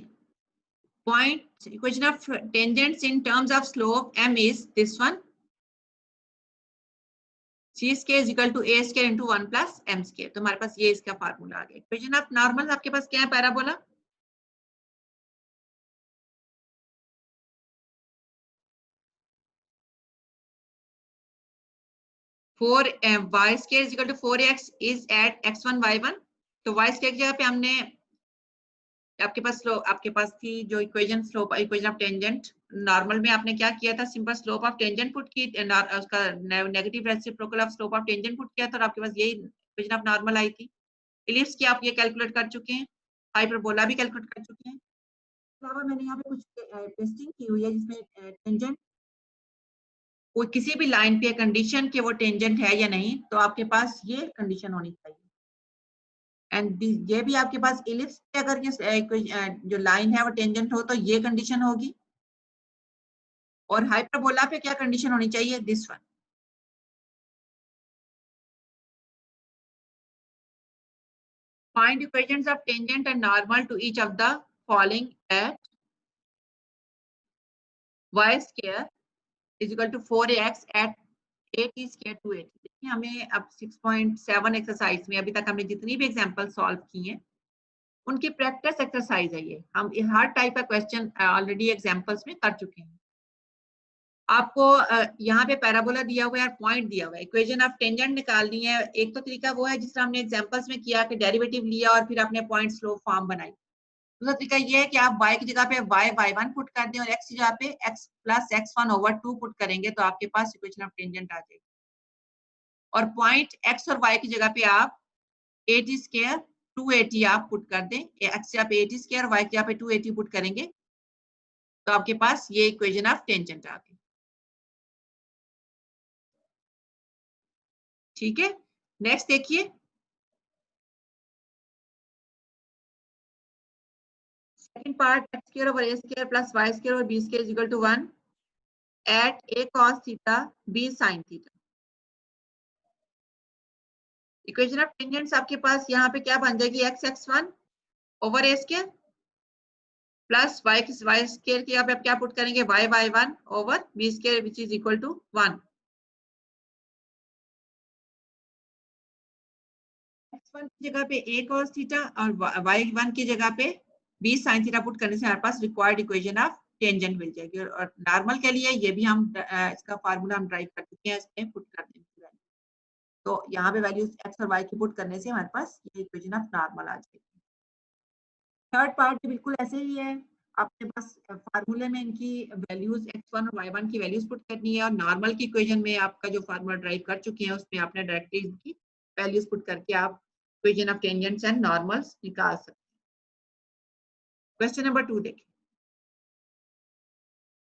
point equation of tangents in terms of slope m is this one. c square is equal to a square into 1 plus m square. तो हमारे पास ये इसका फार्मूला आ गया. इक्वेशन ऑफ नॉर्मल आपके पास क्या है? Parabola. 4y square is equal to 4x is at x1 y1. तो y square की जगह पे हमने आपके पास थी जो equation slope equation of tangent normal में आपने क्या किया था? Simple slope of tangent put की, उसका negative reciprocal of slope of tangent put किया था और आपके पास यही इक्वेशन ऑफ नॉर्मल आई थी. इलिप्स की आप ये कैलकुलेट कर चुके हैं, हाइपरबोला भी कैलकुलेट कर चुके हैं. अलावा मैंने यहाँ पे कुछ टेस्टिंग की हुई है जिसमें टेंजेंट कोई किसी भी लाइन पे कंडीशन के वो टेंजेंट है या नहीं, तो आपके पास ये कंडीशन होनी चाहिए. एंड ये भी आपके पास इलिप्स पे अगर ये जो लाइन है वो टेंजेंट हो तो ये कंडीशन होगी. और हाइपरबोला पे क्या कंडीशन होनी चाहिए? This one. Find equations of tangent and normal to each of the following at y square is equal to 4x at 80 square to 80. देखिए हमें अब 6.7 एक्सरसाइज में अभी तक हमने जितनी भी एग्जांपल सॉल्व की हैं उनकी प्रैक्टिस एक्सरसाइज है ये. हम हर टाइप का क्वेश्चन ऑलरेडी एग्जांपल्स में कर चुके हैं. आपको यहाँ पे पैराबोला दिया हुआ है और पॉइंट दिया हुआ है. इक्वेशन ऑफ टेंजेंट निकालनी है. एक तो तरीका वो है जिस तरह हमने एग्जांपल्स में किया कि डेरिवेटिव लिया और फिर आपने पॉइंट स्लोप फॉर्म बनाई. दूसरा तरीका ये है कि आप y की जगह पे y1 पुट कर दें और x की जगह पे x plus x1 over 2 put करेंगे तो आपके पास इक्वेशन ऑफ टेंजेंट आ जाएगी. और पॉइंट x और y की जगह पे आप 80 स्क्वायर 280 आप पुट कर दें. x की जगह पे 80 स्क्वायर y की जगह पे 280 पुट करेंगे तो आपके पास ये इक्वेशन ऑफ टेंजेंट आ गई. ठीक है, नेक्स्ट देखिए. Second part x square over a square plus y square over b square is equal to 1 at a cos theta b sin theta. Equation of tangents आपके पास यहाँ पे क्या बन जाएगी? x(x1) over a square plus y square की आप क्या पुट करेंगे? y(y1) over b square which is equal to 1. x1 की जगह पे a cos थीटा और y1 की जगह पे b sin थीटा पुट करने से हमारे पास रिक्वायर्ड इक्वेशन ऑफ टेंजेंट मिल जाएगी. और नॉर्मल के लिए ये भी हम इसका फार्मूला हम ड्राइव कर चुके हैं, इसमें पुट कर देंगे. तो यहाँ पे वैल्यूज x और y की पुट करने से हमारे पास ये इक्वेशन ऑफ नॉर्मल आ जाएगी. थर्ड पार्ट भी बिल्कुल ऐसे ही है. आपके पास फार्मूले में इनकी वैल्यूज x1 और y1 की वैल्यूज पुट करनी है और नॉर्मल की इक्वेशन में आपका जो फार्मूला ड्राइव कर चुके हैं उसमें आपने डायरेक्टली इनकी वैल्यूज पुट करके आप equation of tangents and normals निकाल सकते हैं. क्वेश्चन नंबर 2 देखिए.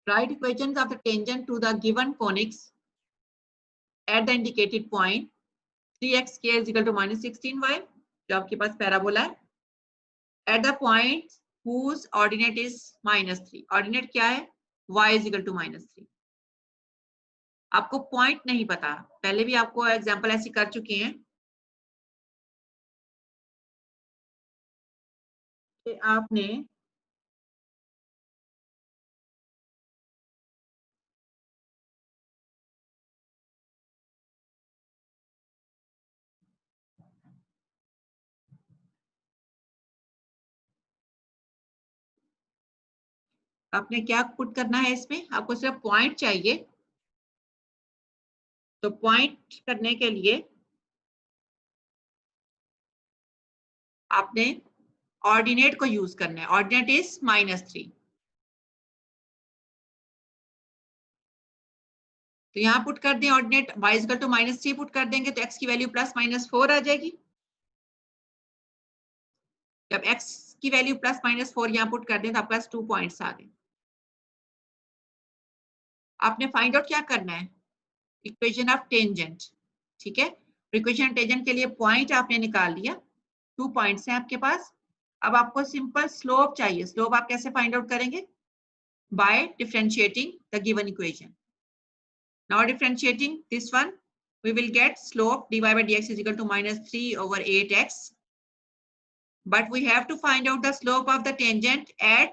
Write equations of the tangent to the given conics at the indicated point 3x square is equal to minus 16y जो आपके पास पैराबोला है. At the point whose ordinate is minus 3. Ordinate क्या है? y is equal to minus 3. आपको पॉइंट नहीं पता, पहले भी आपको एग्जांपल ऐसी कर चुके हैं कि आपने क्या पुट करना है इसमें? आपको सिर्फ पॉइंट चाहिए. तो पॉइंट करने के लिए आपने ऑर्डिनेट को यूज करना है. Ordinate is -3. तो यहाँ पुट कर दें ordinate y equal to -3 put कर देंगे तो x की वैल्यू प्लस -4 आ जाएगी. जब x की वैल्यू प्लस -4 यहाँ पुट कर दें तो आपके पास 2 पॉइंट्स आ गए. आपने फाइंड आउट क्या करना है? Equation of tangent. ठीक है, इक्वेशन टेंजेंट के लिए पॉइंट आपने निकाल लिया. 2 पॉइंट्स हैं आपके पास. अब आपको सिंपल स्लोप चाहिए. स्लोप आप कैसे फाइंड आउट करेंगे? By differentiating the given equation. Now differentiating this one we will get slope dy by dx is equal to -3 over 8x but we have to find out the slope of the tangent at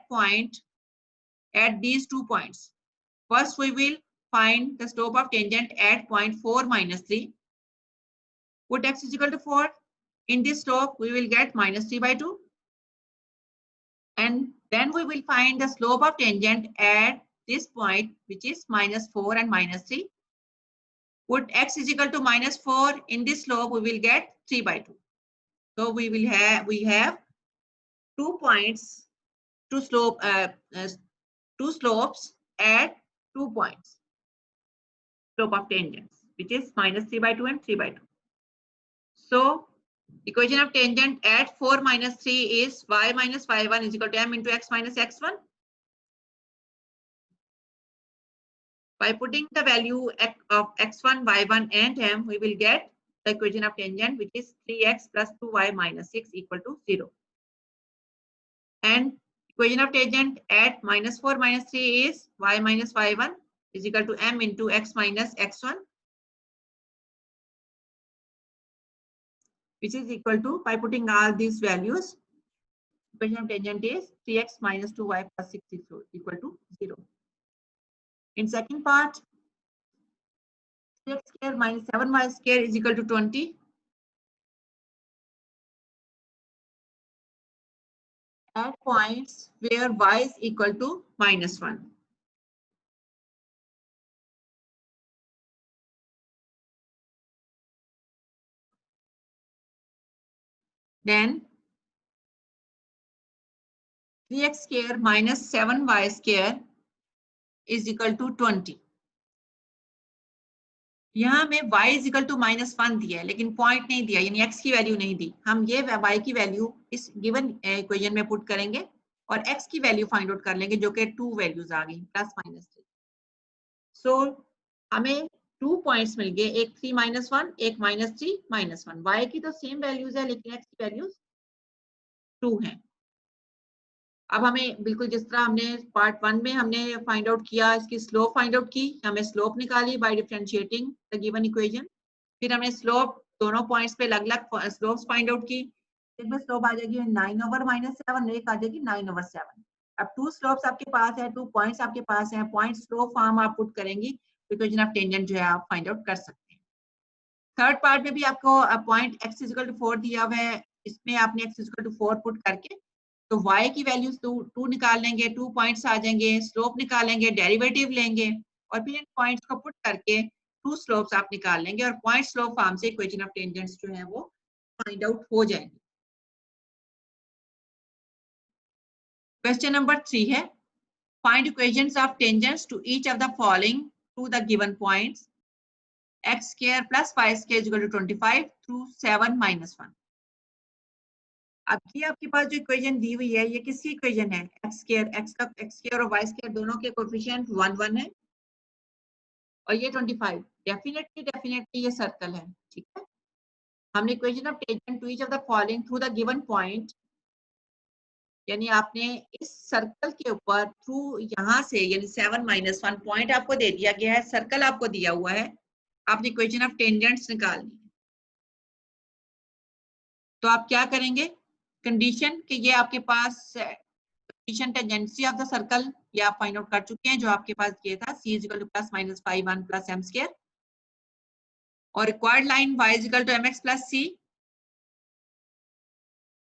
these 2 points. First, we will find the slope of tangent at point 4 minus 3. Put x is equal to 4. In this slope, we will get minus 3 by 2. And then we will find the slope of tangent at this point, which is minus 4 and minus 3. Put x is equal to minus 4. In this slope, we will get 3 by 2. So we have 2 points, two slopes at 2 points. Slope of tangents, which is minus 3 by 2 and 3 by 2. So equation of tangent at 4 minus 3 is y minus y1 is equal to m into x minus x1. By putting the value of x1, y1 and m, we will get the equation of tangent, which is 3x plus 2y minus 6 equal to 0. And equation of tangent at minus 4 minus 3 is y minus y1 is equal to m into x minus x1, which is equal to, by putting all these values, equation of tangent is 3x minus 2y plus 6 is equal to 0. In second part, 3x square minus 7y square is equal to 20. At points where y is equal to minus 1. Then 3x square minus 7y square is equal to 20. यहाँ हमें y is equal to minus 1 दिया है, लेकिन पॉइंट नहीं दिया, यानी x की वैल्यू नहीं दी. हम ये y की वैल्यू इस गिवन इक्वेशन में पुट करेंगे और x की वैल्यू फाइंड आउट कर लेंगे, जो कि 2 वैल्यूज आ गई प्लस माइनस 3. सो हमें 2 पॉइंट्स मिल गए, एक 3 minus 1, एक minus 3 minus 1. y की तो सेम वैल्यूज है, लेकिन x की वैल्यूज 2 हैं. अब हमें बिल्कुल जिस तरह हमने पार्ट 1 में हमने फाइंड आउट किया, इसकी स्लोप फाइंड आउट की, हमें स्लोप निकाली by differentiating the given equation. फिर हमने स्लोप दोनों पॉइंट्स पे अलग-अलग स्लोप्स फाइंड आउट की. इसमें स्लोप आ जाएगी 9/-7, एक आ जाएगी 9/7. अब 2 स्लोप्स आपके पास है, 2 पॉइंट्स आपके पास हैं, पॉइंट स्लोप फॉर्म आप पुट करेंगी, इक्वेशन ऑफ टेंजेंट जो है आप फाइंड आउट कर सकते हैं. थर्ड पार्ट में भी आपको पॉइंट x = 4 दिया हुआ है, इसमें आपने x = 4 पुट करके तो y की वैल्यूज 2 निकाल लेंगे, 2 पॉइंट्स आ जाएंगे, स्लोप निकालेंगे, डेरिवेटिव लेंगे और फिर इन पॉइंट्स को पुट करके 2 स्लोप्स आप निकाल लेंगे और पॉइंट स्लोप फॉर्म से इक्वेशन ऑफ टेंजेंट्स जो है वो फाइंड आउट हो जाएंगे. क्वेश्चन नंबर 3 है, find equations of tangents to each of the following to the given points x² + y² = 25 through 7 - 1. अब ये आपके पास जो इक्वेशन दी हुई है, ये किसकी इक्वेशन है? x² और y² दोनों के कोएफिशिएंट 1 1 है और ये 25. डेफिनेटली ये सर्कल है. ठीक है, हमने equation of tangent to each of the following through the given point, यानी आपने इस सर्कल के ऊपर थ्रू यहाँ से, यानी 7 - 1 पॉइंट आपको दे दिया गया है, सर्कल आपको दिया हुआ है, आपने इक्वेशन ऑफ टेंजेंट्स निकालनी है. तो आप क्या करेंगे? कंडीशन कि ये आपके पास condition tangency of the circle ये आप फाइंड आउट कर चुके हैं, जो आपके पास ये था c = +-5 1 + m², और required line y = mx + c.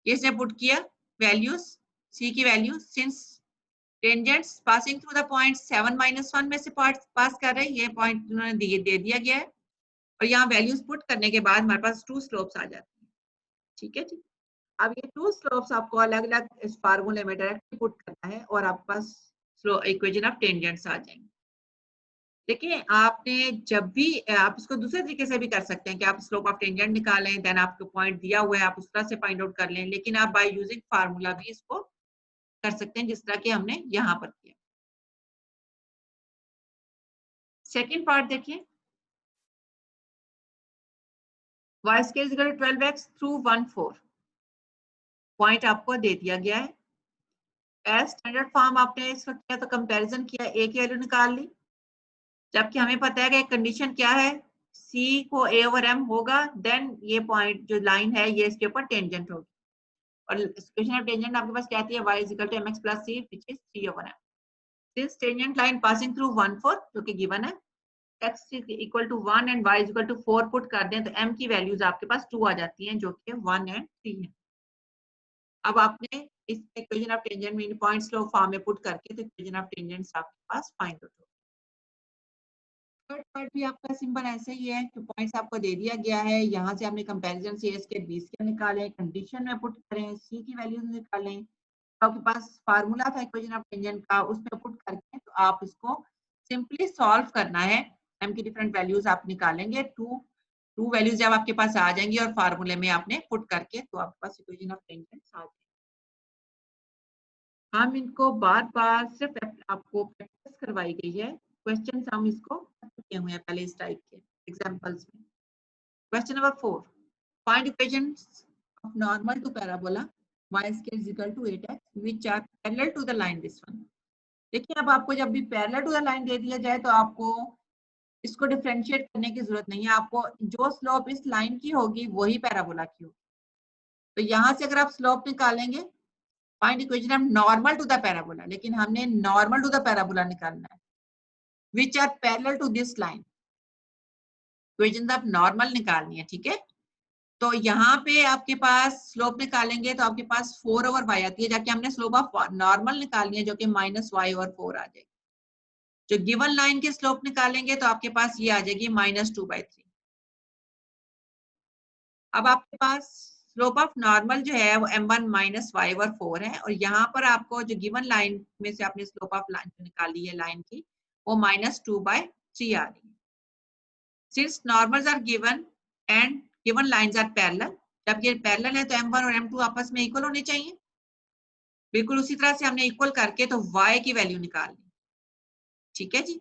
ये से पुट किया वैल्यूज, c की value, since tangents passing through the point 7 - 1 में से पास कर रहे हैं, ये पॉइंट उन्होंने दे दिया गया है और यहाँ वैल्यूज पुट करने के बाद हमारे पास 2 स्लोप्स आ जाती हैं. ठीक है जी. अब ये 2 स्लोप्स आपको अलग-अलग इस फार्मूले में डायरेक्टली पुट करना है और आपके पास इक्वेशन ऑफ टेंजेंट्स आ जाएंगे. देखिए, आपने जब भी आप इसको दूसरे तरीके से भी कर सकते हैं कि आप स्लोप ऑफ टेंजेंट निकालें, देन आपको पॉइंट दिया हुआ है, आप उस तरह से फाइंड आउट कर लें, लेकिन आप बाय यूजिंग फार्मूला भी इसको कर सकते हैं, जिस तरह कि हमने यहाँ पर किया. सेकेंड पार्ट देखिए, y² = 12x through 1 4. पॉइंट आपको दे दिया गया है. एज स्टैंडर्ड फॉर्म आपने इसका किया तो कंपैरिजन किया, a की वैल्यू निकाल ली, जबकि हमें पता है कि कंडीशन क्या है, c को a/m होगा, देन ये पॉइंट जो लाइन है ये इसके ऊपर टेंजेंट होगी. और इक्वेशन ऑफ टेंजेंट आपके पास क्या आती है, y is equal to mx plus c which is 3/m. Since tangent line passing through 1/4 जो कि गिवन है, x is equal to 1 and y is equal to 4 put कर दें तो m की वैल्यूज आपके पास 2 आ जाती हैं जो कि 1 and 3 है। अब आपने इस इक्वेशन ऑफ टेंजेंट में पॉइंट्स लो फॉर्म में पुट करके तो इक्वेशन ऑफ टेंजेंट्स आपके पास फाइंड आउट हो। थर्ड पार्ट भी आपका सिंपल ऐसे ही है कि पॉइंट्स आपको दे दिया गया है, यहाँ से आपने कंपैरिजन से ए स्केयर बी स्केयर निकालें, कंडीशन में पुट करें, सी की वैल्यूज निकालें, तो आपके पास फार्मूला था इक्वेशन ऑफ टेंजेंट का, उसमें पुट करके तो आप इसको सिंपली सॉल्व करना है। एम की डिफरेंट वैल्यूज आप निकालेंगे, टू वैल्यूज जब आपके पास आ जाएंगी और फार्मूले में आपने पुट करके तो आपके पास इक्वेशन ऑफ टेंजेंट आ जाएगी। हम इनको बार बार सिर्फ आपको प्रैक्टिस करवाई गई है, क्वेश्चन हम इसको किए हुए हैं पहले इस टाइप के एग्जांपल्स में। Question number 4, find equations of normal to parabola y square is equal to 8x which are parallel to the line this one. देखिए अब आपको जब भी पैरेलल टू द लाइन दे दिया जाए तो आपको इसको डिफरेंशिएट करने की जरूरत नहीं है, आपको जो स्लोप इस लाइन की होगी वही पैराबोला की होगी। तो यहाँ से अगर आप स्लोप निकालेंगे, find equation of normal to the parabola, लेकिन हमने नॉर्मल टू द पैराबोला निकालना है which are parallel to this line, equation of normal निकालनी है, ठीक है। तो यहाँ पे आपके पास स्लोप निकालेंगे तो आपके पास 4/y आती है, जाके हमने स्लोप ऑफ नॉर्मल निकालनी है जो कि -y/4 आ जाएगी। जो गिवन लाइन की स्लोप निकालेंगे तो आपके पास ये आ जाएगी -2/3। अब आपके पास स्लोप ऑफ नॉर्मल जो है वो m1 -y/4 है, और यहाँ पर आपको जो गिवन लाइन में से आपने स्लोप ऑफ लाइन निकाली है लाइन की वो -2/3 आ रही है। Since normals are given and given lines are parallel, जब ये पैरेलल है तो m1 और m2 आपस में इक्वल होने चाहिए। बिल्कुल उसी तरह से हमने इक्वल करके तो y की वैल्यू निकालनी, ठीक है जी।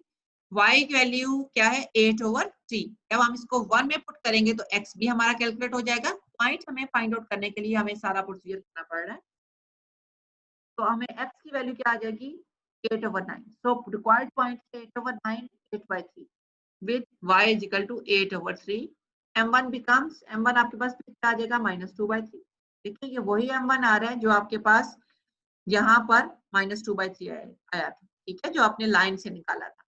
y की वैल्यू क्या है 8/3। जब हम इसको 1 में पुट करेंगे तो x भी हमारा कैलकुलेट हो जाएगा। पॉइंट हमें फाइंड आउट करने के लिए हमें सारा प्रोसीजर करना पड़ रहा है। तो हमें x की वैल्यू क्या आ जाएगी 8/9। So required point 8/9 8/3 with y is equal to 8/3। m1 becomes m1 आपके पास क्या आ जाएगा -2/3। देखिए ये वही m1 आ रहा है जो आपके पास यहाँ पर -2/3 आया था, ठीक है, जो आपने लाइन से निकाला था।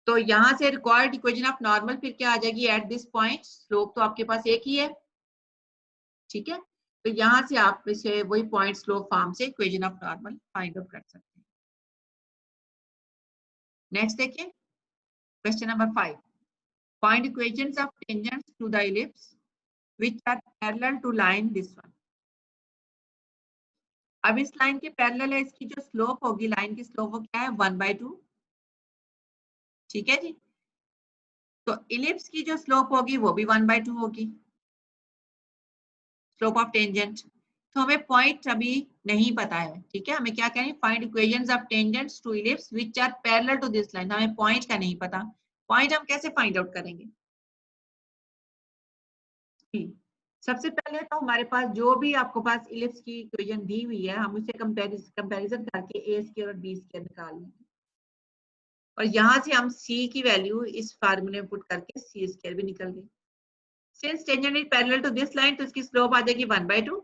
तो यहाँ से रिक्वायर्ड इक्वेशन ऑफ नॉर्मल फिर क्या आ जाएगी एट दिस पॉइंट, स्लोप तो आपके पास एक ही है, ठीक है। तो यहाँ से आप इसे वही पॉइंट स्लोप फॉर्म से equation of normal find out कर सकते हैं। नेक्स्ट देखिए question number 5, find equations of tangents to the ellipse which are parallel to line this one। अब इस लाइन के पैरेलल है, इसकी जो स्लोप होगी लाइन की स्लोप वो क्या है 1/2, ठीक है जी। तो इलिप्स की जो स्लोप होगी वो भी 1/2 होगी, स्लोप ऑफ टेंजेंट। तो हमें पॉइंट अभी नहीं पता है, ठीक है। हमें क्या करें, find equations of tangents to ellipse which are parallel to this line. हमें पॉइंट का नहीं पता, पॉइंट हम कैसे फाइंड आउट करेंगे। सबसे पहले तो हमारे पास जो भी आपको पास इलिप्स की इक्वेशन दी हुई है हम उसे कंपैरिजन करके ए स्क्वायर और बी स्क्वायर निकाल लेंगे, और यहाँ से हम c की वैल्यू इस फार्मूले में पुट करके c स्क्वायर भी निकल गई। Since tangent is parallel to this line तो इसकी स्लोप आ जाएगी 1/2,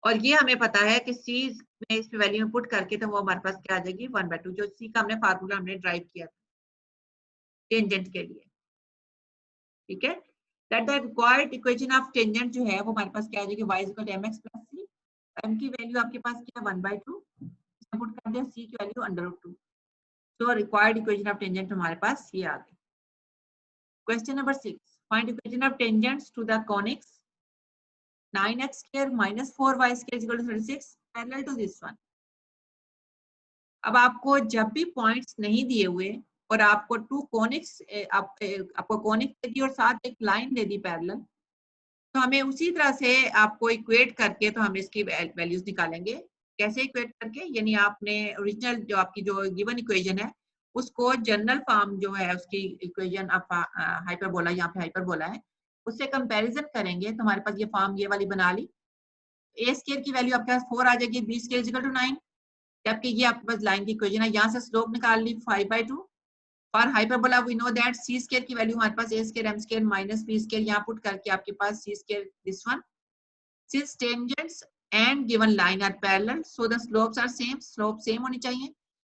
और ये हमें पता है कि c में इस वैल्यू में पुट करके तो वो हमारे पास क्या आ जाएगी 1/2, जो c का हमने फार्मूला हमने ड्राइव किया था टेंजेंट के लिए, ठीक है। That the required equation of tangent जो है वो हमारे पास क्या आ जाएगी y equal to mx plus c। m की वैल्यू आपके पास क्या है 1/2, इसमें पुट कर दिया, c की वैल्यू √2। तो रिक्वायर्ड इक्वेशन ऑफ टेंजेंट हमारे पास ये आ गई। Question number 6, find equation of tangents to the conics 9x square minus 4y square is equal to 36 parallel to this one। अब आपको जब भी पॉइंट्स नहीं दिए हुए और आपको टू कॉनिक्स आपको कॉनिक दे दी और साथ एक लाइन दे दी पैरेलल, तो हमें उसी तरह से आपको इक्वेट करके तो हम इसकी वैल्यूज निकालेंगे। कैसे इक्वेट करके, यानी आपने ओरिजिनल जो आपकी जो गिवन इक्वेशन है उसको जनरल फॉर्म जो है उसकी इक्वेशन आप हाइपरबोला, यहाँ पे हाइपरबोला है, उससे कंपैरिजन करेंगे तो हमारे पास ये फॉर्म ये वाली बना ली। ए स्क्वायर की वैल्यू आपके पास 4 आ जाएगी, B square is equal to 9, जबकि ये आपके पास लाइन की इक्वेशन है। यहाँ से स्लोप निकाल ली 5/2। For hyperbola we know that C square की वैल्यू हमारे पास A square M square minus B square, यहाँ पुट करके आपके पास C square this one Since tangents and given line are parallel, so the slopes are same. Slope same होनी चाहिए,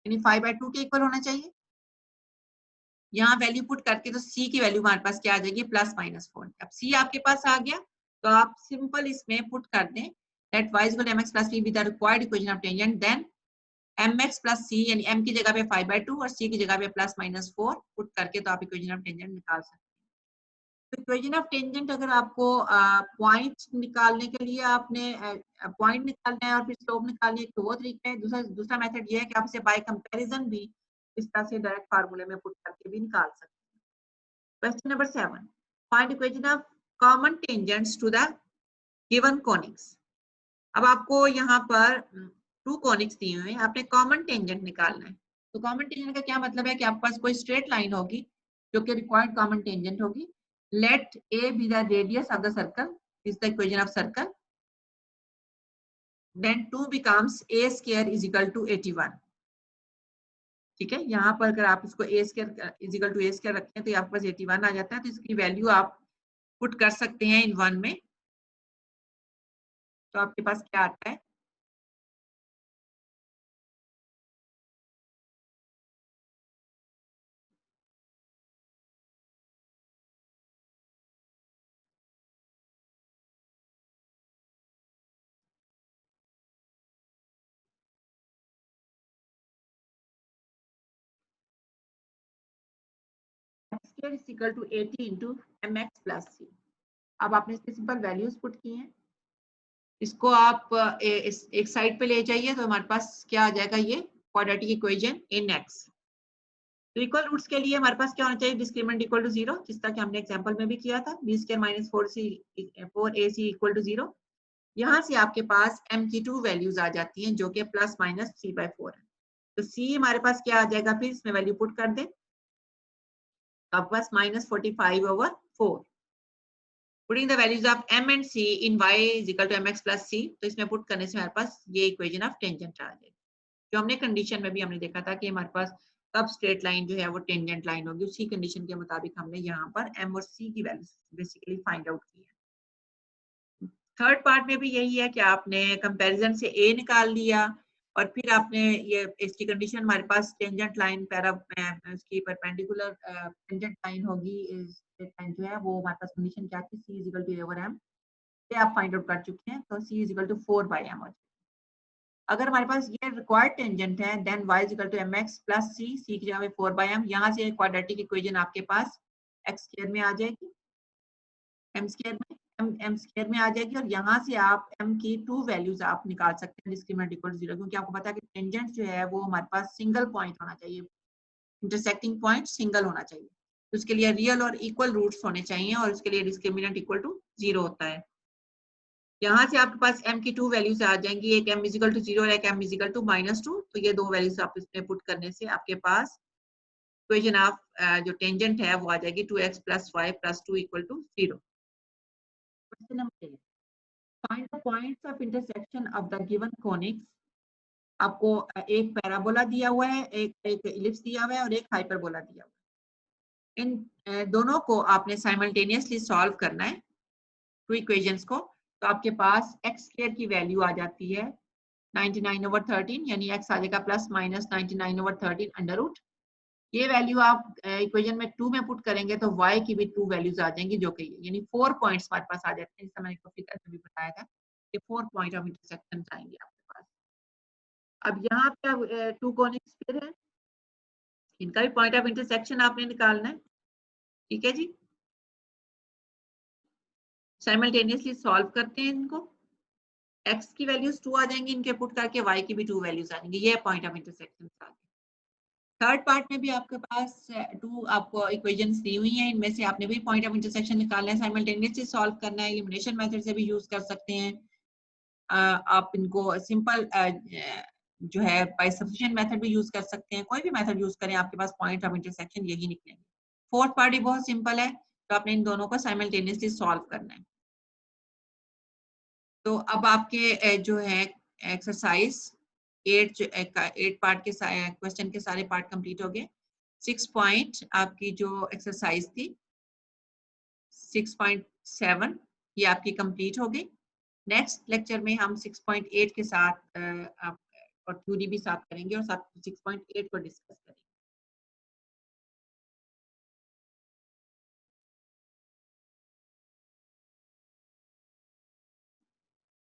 यानी 5/2 के इक्वल होना चाहिए. यहाँ वैल्यू पुट करके तो c की वैल्यू हमारे पास क्या आ जाएगी, +-4. अब c आपके पास आ गया तो आप सिंपल इसमें पुट कर दें that y is equal to mx plus c with the required equation of tangent, then mx plus c, यानी m की जगह पे 5/2 और c की जगह पे +-4 पुट करके तो आप इक्वेशन ऑफ टेंजेंट निकाल सकते हैं. तो इक्वेशन ऑफ टेंजेंट अगर आपको पॉइंट निकालने के लिए आपने पॉइंट निकालना है और फिर स्लोप निकालनी है तो वो तरीका है. दूसरा मेथड ये है कि आप इसे बाय कंपैरिजन भी इस तरह से डायरेक्ट फार्मूले में पुट करके भी निकाल सकते हैं. Question number 7, find equation of common tangents to the given conics. अब आपको यहाँ पर 2 कॉनिक्स दिए हुए हैं, आपने कॉमन टेंजेंट निकालना है. तो कॉमन टेंजेंट का क्या मतलब है कि आपके पास कोई स्ट्रेट लाइन होगी जो कि रिक्वायर्ड कॉमन टेंजेंट होगी. Let A be the radius of the circle, is the equation of circle. Then 2 becomes A square is equal to 81. ठीक है, यहाँ पर अगर आप इसको A square is equal to A square रखते हैं तो आपके पास 81 आ जाता है. तो इसकी वैल्यू आप पुट कर सकते हैं इन 1 में. तो आपके पास क्या आता है, x square is equal to 80 into mx plus c. अब आपने इसकी सिंपल वैल्यूज पुट की हैं. इसको आप एक साइड पे ले जाइए तो हमारे पास क्या आ जाएगा, ये क्वाड्रेटिक इक्वेशन इन x. तो इक्वल रूट्स के लिए हमारे पास क्या होना चाहिए, डिस्क्रिमिनेंट इक्वल टू 0, जिस तरह कि हमने एग्जांपल में भी किया था. b square minus 4ac equal to 0. यहाँ से आपके पास m की 2 वैल्यूज आ जाती हैं जो कि +-3/4 है. तो c हमारे पास क्या आ जाएगा, फिर इसमें वैल्यू पुट कर दें तो आपके पास -45/4. Putting the values of m and c in y is equal to mx plus c. तो इसमें पुट करने से हमारे पास ये इक्वेशन ऑफ टेंजेंट आ जाएगी. जो हमने कंडीशन में भी हमने देखा था कि हमारे पास कब स्ट्रेट लाइन जो है वो टेंजेंट लाइन होगी, उसी कंडीशन के मुताबिक हमने यहाँ पर m और c की वैल्यू बेसिकली फाइंड आउट की है. थर्ड पार्ट में भी यही है कि आपने कंपैरिजन से a निकाल लिया और फिर आपने ये इसकी कंडीशन हमारे पास टेंजेंट लाइन इसकी परपेंडिकुलर टेंजेंट लाइन होगी, लाइन जो है वो हमारे पास कंडीशन क्या थी, c is equal to a/m. ये आप फाइंड आउट कर चुके हैं. तो c is equal to 4/m हो जाएगा. अगर हमारे पास ये रिक्वायर्ड टेंजेंट है then y is equal to mx plus c, c की जगह पे 4/m. यहाँ से क्वाड्रेटिक इक्वेशन आपके पास x स्क्वायर में आ जाएगी, m स्क्वायर में आ जाएगी. और यहाँ से आप m की 2 वैल्यूज आप निकाल सकते हैं डिस्क्रिमिनेंट इक्वल टू 0, क्योंकि आपको पता है कि टेंजेंट जो है वो हमारे पास सिंगल पॉइंट होना चाहिए, इंटरसेक्टिंग पॉइंट सिंगल होना चाहिए. तो उसके लिए रियल और इक्वल रूट्स होने चाहिए और उसके लिए डिस्क्रिमिनेंट इक्वल टू 0 होता है. यहाँ से आपके पास m की 2 वैल्यूज आ जाएंगी, एक m इज इक्वल टू 0 और एक m इज इक्वल टू -2. तो ये 2 वैल्यूज आप इसमें पुट करने से आपके पास इक्वेशन ऑफ जो टेंजेंट है वो आ जाएगी 2x + y + 2 = 0. Question number 8, find the points of intersection of the given conics. आपको एक पैराबोला दिया हुआ है, एक इलिप्स दिया हुआ है और एक हाइपरबोला दिया हुआ है. इन दोनों को आपने साइमल्टेनियसली सॉल्व करना है, 2 इक्वेशंस को. तो आपके पास x स्क्वायर की वैल्यू आ जाती है 99/13, यानी x आ जाएगा +-99/13 अंडर रूट. ये वैल्यू आप इक्वेशन में 2 में पुट करेंगे तो y की भी 2 वैल्यूज आ जाएंगी जो कि यानी 4 पॉइंट्स हमारे पास आ जाते हैं, जैसे मैंने फिगर में भी बताया था कि 4 पॉइंट ऑफ इंटरसेक्शन आएंगे आपके पास. अब यहाँ पे 2 कॉनिक्स फिर है, इनका भी पॉइंट ऑफ इंटरसेक्शन आपने निकालना है. ठीक है जी, साइमल्टेनियसली सॉल्व करते हैं इनको. x की वैल्यूज 2 आ जाएंगी इनके पुट करके, y की भी 2 वैल्यूज आ जाएंगी. ये पॉइंट ऑफ इंटरसेक्शन आ गए. थर्ड पार्ट में भी आपके पास 2 आपको इक्वेशंस दी हुई हैं, इनमें से आपने भी पॉइंट ऑफ इंटरसेक्शन निकालना है, साइमल्टेनियसली सॉल्व करना है. एलिमिनेशन मेथड से भी यूज कर सकते हैं. आप इनको सिंपल जो है बाय सब्स्टिट्यूशन मेथड भी यूज कर सकते हैं. कोई भी मेथड यूज करें, आपके पास पॉइंट ऑफ इंटरसेक्शन यही निकलेंगे. फोर्थ पार्ट भी बहुत सिंपल है, तो आपने इन दोनों को साइमल्टेनियसली सॉल्व करना है. तो अब आपके जो है एक्सरसाइज 8 पार्ट के क्वेश्चन के सारे पार्ट कंप्लीट हो गए. 6 पॉइंट आपकी जो एक्सरसाइज थी 6.7 ये आपकी कंप्लीट हो गई. नेक्स्ट लेक्चर में हम 6.8 के साथ और थ्योरी भी साथ करेंगे और साथ 6.8 को डिस्कस